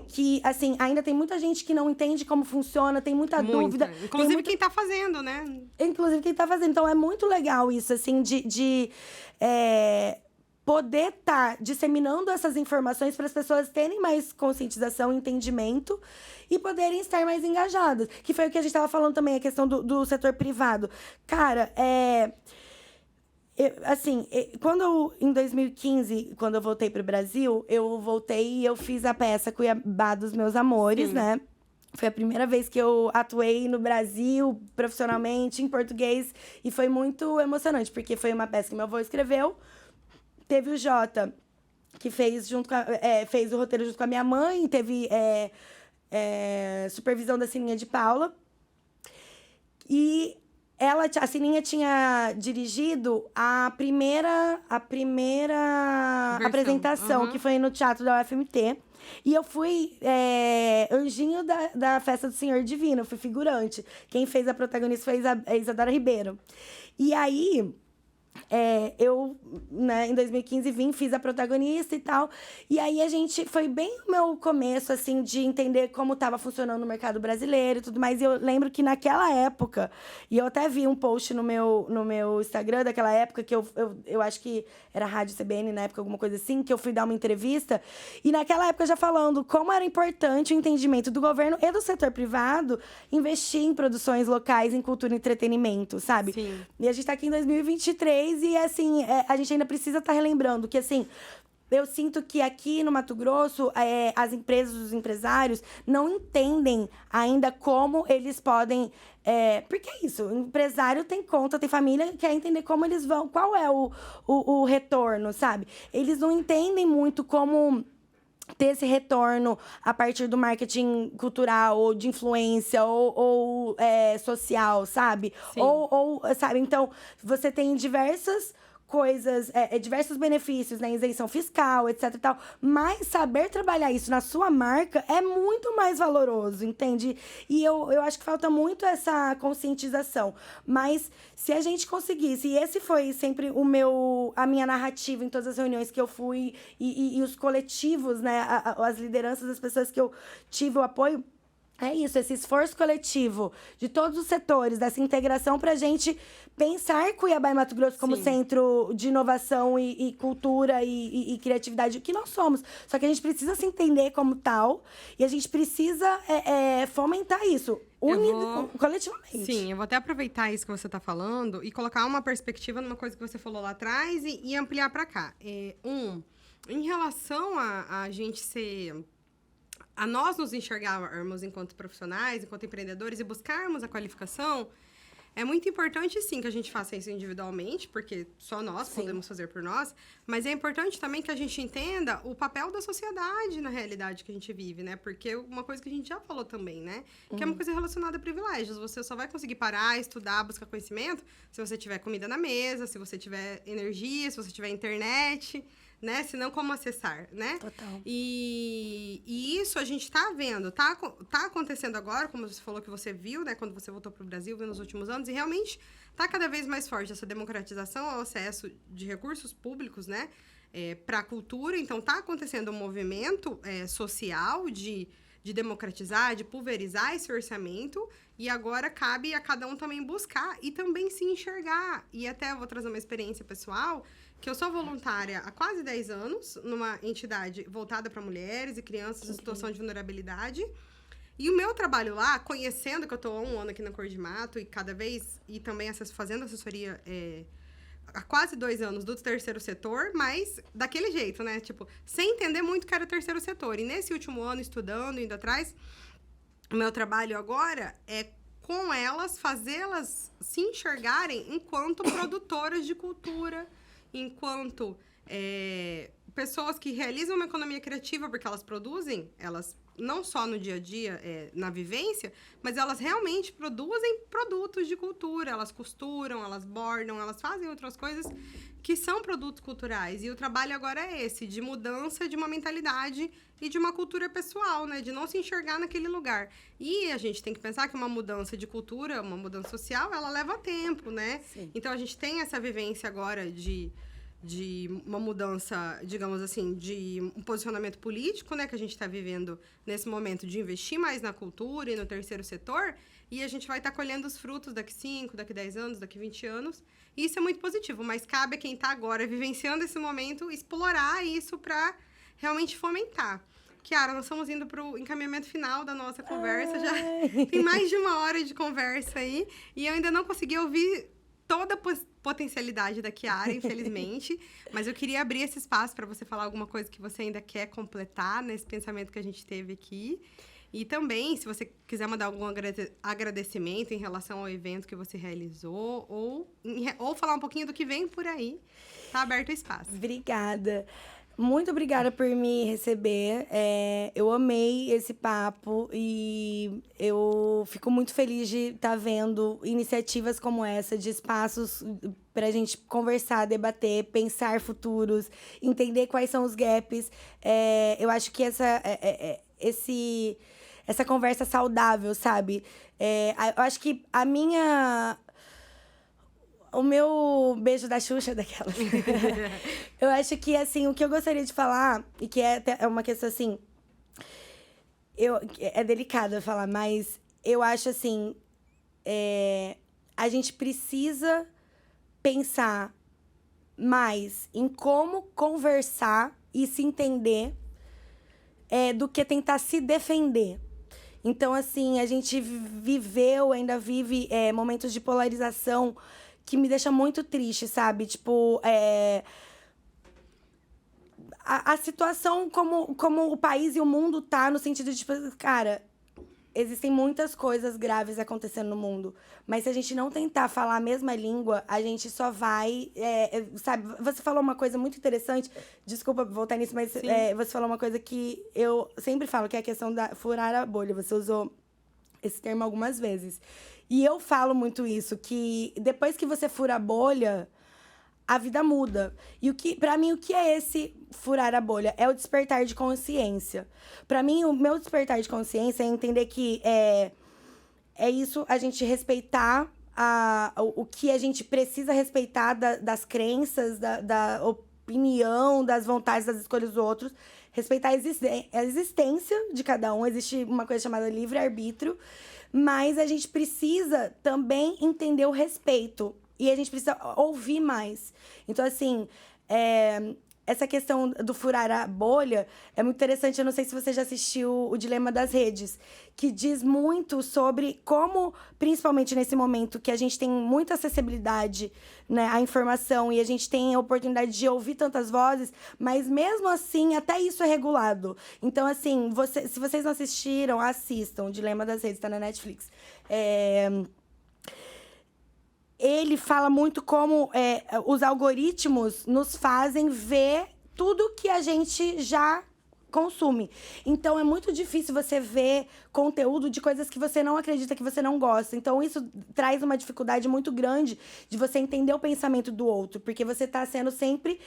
B: que, assim, ainda tem muita gente que não entende como funciona, tem muita dúvida.
A: Inclusive quem tá fazendo, né?
B: Inclusive quem tá fazendo. Então, é muito legal isso, assim, de poder estar disseminando essas informações para as pessoas terem mais conscientização, entendimento e poderem estar mais engajadas. Que foi o que a gente estava falando também, a questão do setor privado. Cara, em 2015, quando eu voltei para o Brasil, eu voltei e eu fiz a peça Cuiabá dos Meus Amores, né? Foi a primeira vez que eu atuei no Brasil, profissionalmente, em português. E foi muito emocionante, porque foi uma peça que meu avô escreveu. Teve o Jota, que fez o roteiro junto com a minha mãe. Teve supervisão da Sininha de Paula. E a Sininha tinha dirigido a primeira apresentação, que foi no Teatro da UFMT. E eu fui anjinho da Festa do Senhor Divino, eu fui figurante. Quem fez a protagonista foi a Isadora Ribeiro. E aí... eu, né, em 2015, fiz a protagonista e tal. E aí, foi bem o meu começo, assim, de entender como estava funcionando o mercado brasileiro e tudo mais. E eu lembro que naquela época, e eu até vi um post no meu Instagram daquela época, que eu acho que era Rádio CBN na época, alguma coisa assim, que eu fui dar uma entrevista. E naquela época, já falando como era importante o entendimento do governo e do setor privado investir em produções locais, em cultura e entretenimento, sabe?
A: Sim.
B: E a gente tá aqui em 2023 e, assim, a gente ainda precisa estar relembrando que, assim, eu sinto que aqui no Mato Grosso, as empresas, os empresários não entendem ainda como eles podem... porque é isso, o empresário tem conta, tem família, quer entender como eles vão... Qual é o retorno, sabe? Eles não entendem muito como... ter esse retorno a partir do marketing cultural, ou de influência, ou social, sabe? Ou, sabe? Então, você tem diversas coisas, diversos benefícios, né? Isenção fiscal, etc e tal. Mas saber trabalhar isso na sua marca é muito mais valoroso, entende? E eu acho que falta muito essa conscientização. Mas se a gente conseguisse, e esse foi sempre a minha narrativa em todas as reuniões que eu fui, e os coletivos, né? As lideranças, as pessoas que eu tive o apoio, É isso, esse esforço coletivo de todos os setores, dessa integração para a gente pensar Cuiabá e Mato Grosso como
A: Sim.
B: centro de inovação e cultura e criatividade, o que nós somos. Só que a gente precisa se entender como tal e a gente precisa fomentar isso coletivamente.
A: Sim, eu vou até aproveitar isso que você está falando e colocar uma perspectiva numa coisa que você falou lá atrás e ampliar para cá. Em relação a gente ser... a nós nos enxergarmos enquanto profissionais, enquanto empreendedores e buscarmos a qualificação, é muito importante, sim, que a gente faça isso individualmente, porque só nós podemos fazer por nós, mas é importante também que a gente entenda o papel da sociedade na realidade que a gente vive, né? Porque uma coisa que a gente já falou também, né? Que é uma coisa relacionada a privilégios. Você só vai conseguir parar, estudar, buscar conhecimento se você tiver comida na mesa, se você tiver energia, se você tiver internet... né? Senão, como acessar, né?
B: Total.
A: E isso a gente tá vendo, tá acontecendo agora, como você falou que você viu, né? Quando você voltou pro Brasil, viu nos últimos anos, e realmente tá cada vez mais forte essa democratização ao acesso de recursos públicos, né? Para a cultura. Então, tá acontecendo um movimento social de democratizar, de pulverizar esse orçamento, e agora cabe a cada um também buscar e também se enxergar. E até eu vou trazer uma experiência pessoal, que eu sou voluntária há quase 10 anos, numa entidade voltada para mulheres e crianças em situação de vulnerabilidade. E o meu trabalho lá, conhecendo que eu estou há 1 ano aqui na Cor de Mato, e também fazendo assessoria há quase 2 anos do terceiro setor, mas daquele jeito, né? Tipo, sem entender muito que era terceiro setor. E nesse último ano, estudando, indo atrás, o meu trabalho agora é com elas, fazê-las se enxergarem enquanto produtoras de cultura, enquanto pessoas que realizam uma economia criativa, porque elas produzem, elas não só no dia a dia, na vivência, mas elas realmente produzem produtos de cultura, elas costuram, elas bordam, elas fazem outras coisas que são produtos culturais. E o trabalho agora é esse, de mudança de uma mentalidade e de uma cultura pessoal, né? De não se enxergar naquele lugar. E a gente tem que pensar que uma mudança de cultura, uma mudança social, ela leva tempo, né?
B: Sim.
A: Então, a gente tem essa vivência agora de uma mudança, digamos assim, de um posicionamento político, né? Que a gente está vivendo nesse momento de investir mais na cultura e no terceiro setor. E a gente vai estar colhendo os frutos daqui 5, daqui 10 anos, daqui 20 anos. E isso é muito positivo, mas cabe a quem está agora vivenciando esse momento explorar isso para realmente fomentar. Kiara, nós estamos indo para o encaminhamento final da nossa conversa. Já tem mais de 1 hora de conversa aí. E eu ainda não consegui ouvir toda a potencialidade da Kiara, infelizmente. Mas eu queria abrir esse espaço para você falar alguma coisa que você ainda quer completar nesse pensamento que a gente teve aqui. E também, se você quiser mandar algum agradecimento em relação ao evento que você realizou, ou falar um pouquinho do que vem por aí, tá aberto o espaço.
B: Obrigada. Muito obrigada por me receber. Eu amei esse papo e eu fico muito feliz de estar vendo iniciativas como essa, de espaços para a gente conversar, debater, pensar futuros, entender quais são os gaps. Eu acho que essa conversa saudável, sabe? Eu acho que o meu beijo da Xuxa daquela. Eu acho que, assim, o que eu gostaria de falar, e que é uma questão, assim... é delicado falar, mas eu acho, assim... a gente precisa pensar mais em como conversar e se entender do que tentar se defender. Então, assim, a gente ainda vive momentos de polarização que me deixa muito triste, sabe? Tipo, a situação como o país e o mundo tá, no sentido de, tipo, cara, existem muitas coisas graves acontecendo no mundo, mas se a gente não tentar falar a mesma língua, a gente só vai, sabe? Você falou uma coisa muito interessante, desculpa voltar nisso, mas você falou uma coisa que eu sempre falo, que é a questão da furar a bolha. Você usou esse termo algumas vezes. E eu falo muito isso, que depois que você fura a bolha, a vida muda. E pra mim, o que é esse furar a bolha? É o despertar de consciência. Pra mim, o meu despertar de consciência é entender que é isso, a gente respeitar o que a gente precisa respeitar das crenças, opinião, das vontades, das escolhas dos outros. Respeitar a existência de cada um. Existe uma coisa chamada livre-arbítrio. Mas a gente precisa também entender o respeito. E a gente precisa ouvir mais. Então, assim, essa questão do furar a bolha é muito interessante. Eu não sei se você já assistiu O Dilema das Redes, que diz muito sobre como, principalmente nesse momento que a gente tem muita acessibilidade, né, à informação e a gente tem a oportunidade de ouvir tantas vozes, mas mesmo assim, até isso é regulado. Então, assim, se vocês não assistiram, assistam. O Dilema das Redes, está na Netflix. Ele fala muito como os algoritmos nos fazem ver tudo que a gente já consome. Então, é muito difícil você ver conteúdo de coisas que você não acredita, que você não gosta. Então, isso traz uma dificuldade muito grande de você entender o pensamento do outro, porque você está sendo sempre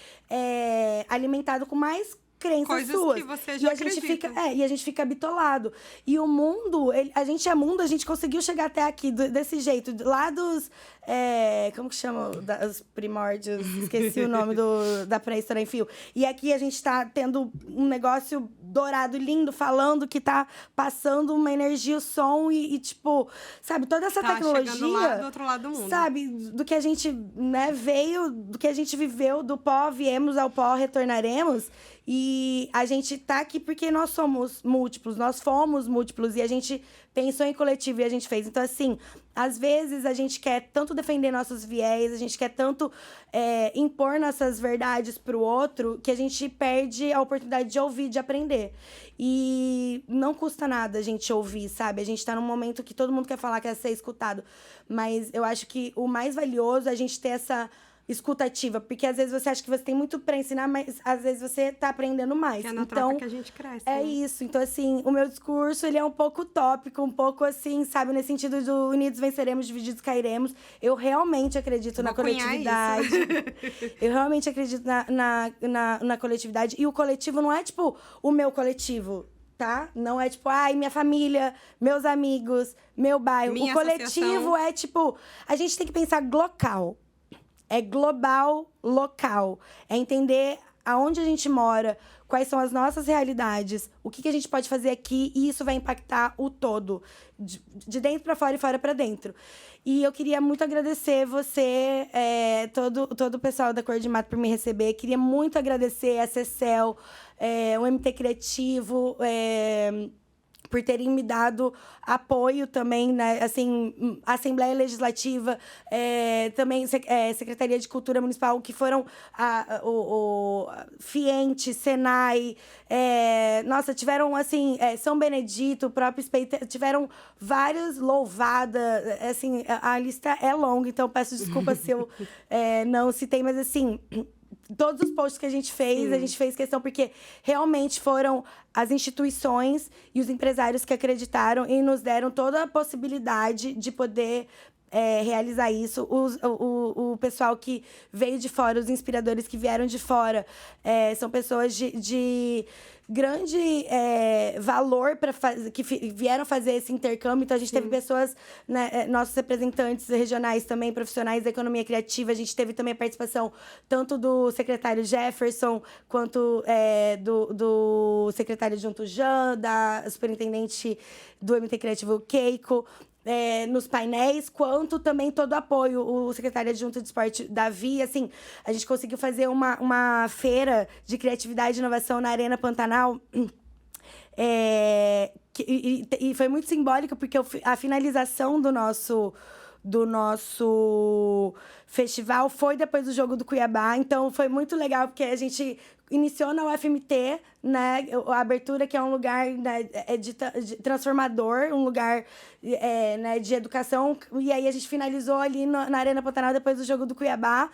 B: alimentado com mais crenças
A: coisas
B: suas.
A: Que você já acredita.
B: E a gente fica bitolado. E o mundo, a gente é mundo, a gente conseguiu chegar até aqui desse jeito, lá dos... como que chama? Os primórdios, esqueci o nome da pré-história em fio. E aqui a gente tá tendo um negócio dourado, lindo, falando que tá passando uma energia, o som e tipo, sabe, toda essa tecnologia...
A: chegando lá do outro lado do mundo.
B: Sabe, do que a gente, né, veio, do que a gente viveu, do pó viemos, ao pó retornaremos. E a gente tá aqui porque nós somos múltiplos, nós fomos múltiplos e a gente pensou em coletivo e a gente fez. Então, assim, às vezes a gente quer tanto defender nossos viés, a gente quer tanto impor nossas verdades pro outro, que a gente perde a oportunidade de ouvir, de aprender. E não custa nada a gente ouvir, sabe? A gente tá num momento que todo mundo quer falar, quer ser escutado. Mas eu acho que o mais valioso é a gente ter essa escutativa, porque às vezes você acha que você tem muito para ensinar, mas às vezes você tá aprendendo mais.
A: Que é na
B: então,
A: troca que a gente cresce.
B: É isso. Então, assim, o meu discurso, ele é um pouco utópico, um pouco assim, sabe, nesse sentido do unidos venceremos, divididos cairemos. Eu realmente acredito na coletividade. Eu realmente acredito na coletividade. E o coletivo não é, tipo, o meu coletivo, tá? Não é, tipo, minha família, meus amigos, meu bairro.
A: Minha
B: o coletivo
A: associação.
B: é, tipo, a gente tem que pensar local. É global, local. É entender aonde a gente mora, quais são as nossas realidades, o que a gente pode fazer aqui, e isso vai impactar o todo, de dentro para fora e fora para dentro. E eu queria muito agradecer você, todo o pessoal da Cor de Mato por me receber. Queria muito agradecer a Cecel, o MT Criativo, por terem me dado apoio também, né? Assim, Assembleia Legislativa, também Secretaria de Cultura Municipal, que foram o Fiente, Senai, nossa, tiveram, assim, São Benedito, o próprio SPEI, tiveram vários louvadas, assim, a lista é longa, então peço desculpa se eu não citei, mas, assim... Todos os posts que a gente fez questão, porque realmente foram as instituições e os empresários que acreditaram e nos deram toda a possibilidade de poder realizar isso. O pessoal que veio de fora, os inspiradores que vieram de fora, são pessoas de grande valor que vieram fazer esse intercâmbio. Então, a gente teve pessoas, né, nossos representantes regionais também, profissionais da economia criativa. A gente teve também a participação tanto do secretário Jefferson, quanto do secretário adjunto Jean, da superintendente do MT Criativo Keiko, nos painéis, quanto também todo o apoio. O secretário adjunto de esporte, Davi, assim, a gente conseguiu fazer uma feira de criatividade e inovação na Arena Pantanal. E foi muito simbólico, porque a finalização do nosso festival foi depois do jogo do Cuiabá. Então, foi muito legal, porque a gente iniciou na UFMT, né? A abertura, que é um lugar, né, de transformador, um lugar né, de educação. E aí, a gente finalizou ali na Arena Pantanal, depois do jogo do Cuiabá,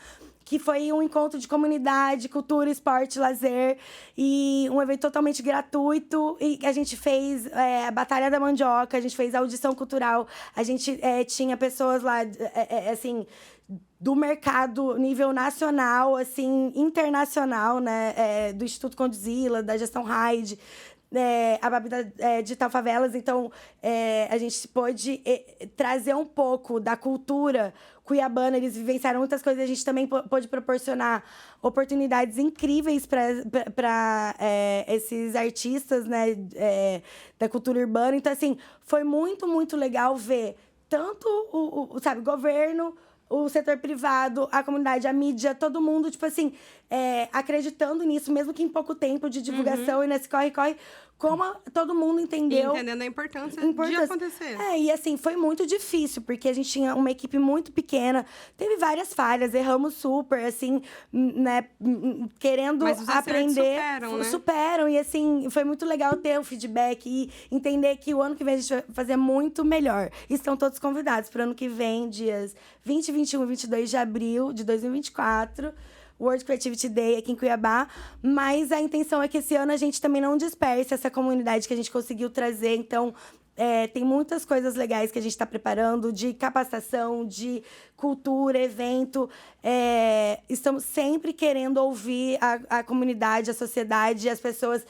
B: que foi um encontro de comunidade, cultura, esporte, lazer, e um evento totalmente gratuito. E a gente fez a Batalha da Mandioca, a gente fez a audição cultural, a gente tinha pessoas lá, assim, do mercado nível nacional, assim, internacional, né? Do Instituto Condzilla, da Gestão Hyde, a Babi Digital Favelas, então a gente pôde trazer um pouco da cultura cuiabana, eles vivenciaram muitas coisas, a gente também pôde proporcionar oportunidades incríveis para esses artistas, né, da cultura urbana. Então, assim, foi muito, muito legal ver tanto sabe, governo, o setor privado, a comunidade, a mídia, todo mundo, tipo assim, acreditando nisso, mesmo que em pouco tempo de divulgação e nesse corre-corre, como todo mundo entendeu.
A: E entendendo a importância de acontecer.
B: E assim, foi muito difícil, porque a gente tinha uma equipe muito pequena, teve várias falhas, erramos super, assim, né, querendo
A: mas os
B: aprender.
A: Superam, né?
B: Superam, e assim, foi muito legal ter o feedback e entender que o ano que vem a gente vai fazer muito melhor. E estão todos convidados para o ano que vem, dias 20, 21 e 22 de abril de 2024. World Creativity Day aqui em Cuiabá, mas a intenção é que esse ano a gente também não disperse essa comunidade que a gente conseguiu trazer, então tem muitas coisas legais que a gente está preparando, de capacitação, de cultura, evento. Estamos sempre querendo ouvir a comunidade, a sociedade, as pessoas,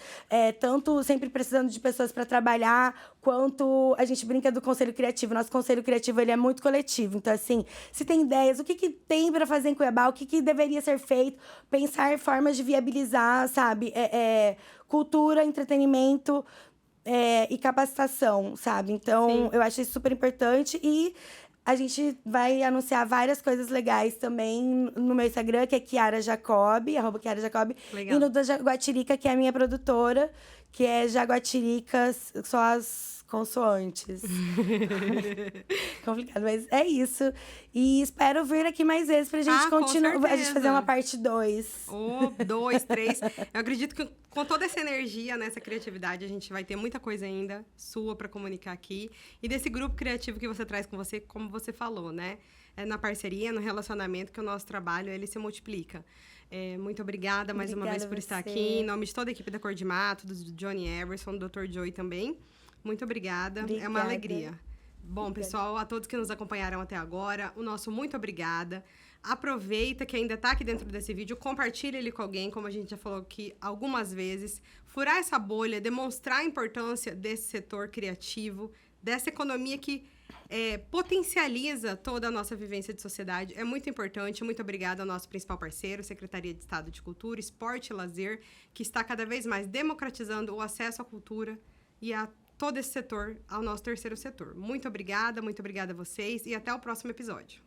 B: tanto sempre precisando de pessoas para trabalhar, quanto a gente brinca do Conselho Criativo. Nosso Conselho Criativo ele é muito coletivo. Então, assim, se tem ideias, o que tem para fazer em Cuiabá, o que deveria ser feito, pensar formas de viabilizar, sabe? Cultura, entretenimento, e capacitação, sabe? Então,
A: Sim.
B: Eu acho isso super importante. E a gente vai anunciar várias coisas legais também no meu Instagram, que é Kiara Jacob, @KiaraJacob.
A: Legal.
B: E no da Jaguatirica, que é a minha produtora, que é Jaguatiricas, só as consoantes. Complicado, mas é isso. E espero vir aqui mais vezes pra gente continuar. A gente fazer uma parte 2.
A: 2, 3. Eu acredito que com toda essa energia, né, essa criatividade, a gente vai ter muita coisa ainda sua pra comunicar aqui. E desse grupo criativo que você traz com você, como você falou, né? Na parceria, no relacionamento, que o nosso trabalho, ele se multiplica. Muito obrigada mais uma vez por estar aqui. Em nome de toda a equipe da Cor de Mato, do Johnny Everson, do Dr. Joey também. Muito obrigada. É uma alegria. Bom, pessoal, a todos que nos acompanharam até agora, o nosso muito obrigada. Aproveita que ainda está aqui dentro desse vídeo, compartilha ele com alguém, como a gente já falou aqui algumas vezes. Furar essa bolha, demonstrar a importância desse setor criativo, dessa economia que potencializa toda a nossa vivência de sociedade. É muito importante. Muito obrigada ao nosso principal parceiro, Secretaria de Estado de Cultura, Esporte e Lazer, que está cada vez mais democratizando o acesso à cultura e a todo esse setor, ao nosso terceiro setor. Muito obrigada a vocês e até o próximo episódio.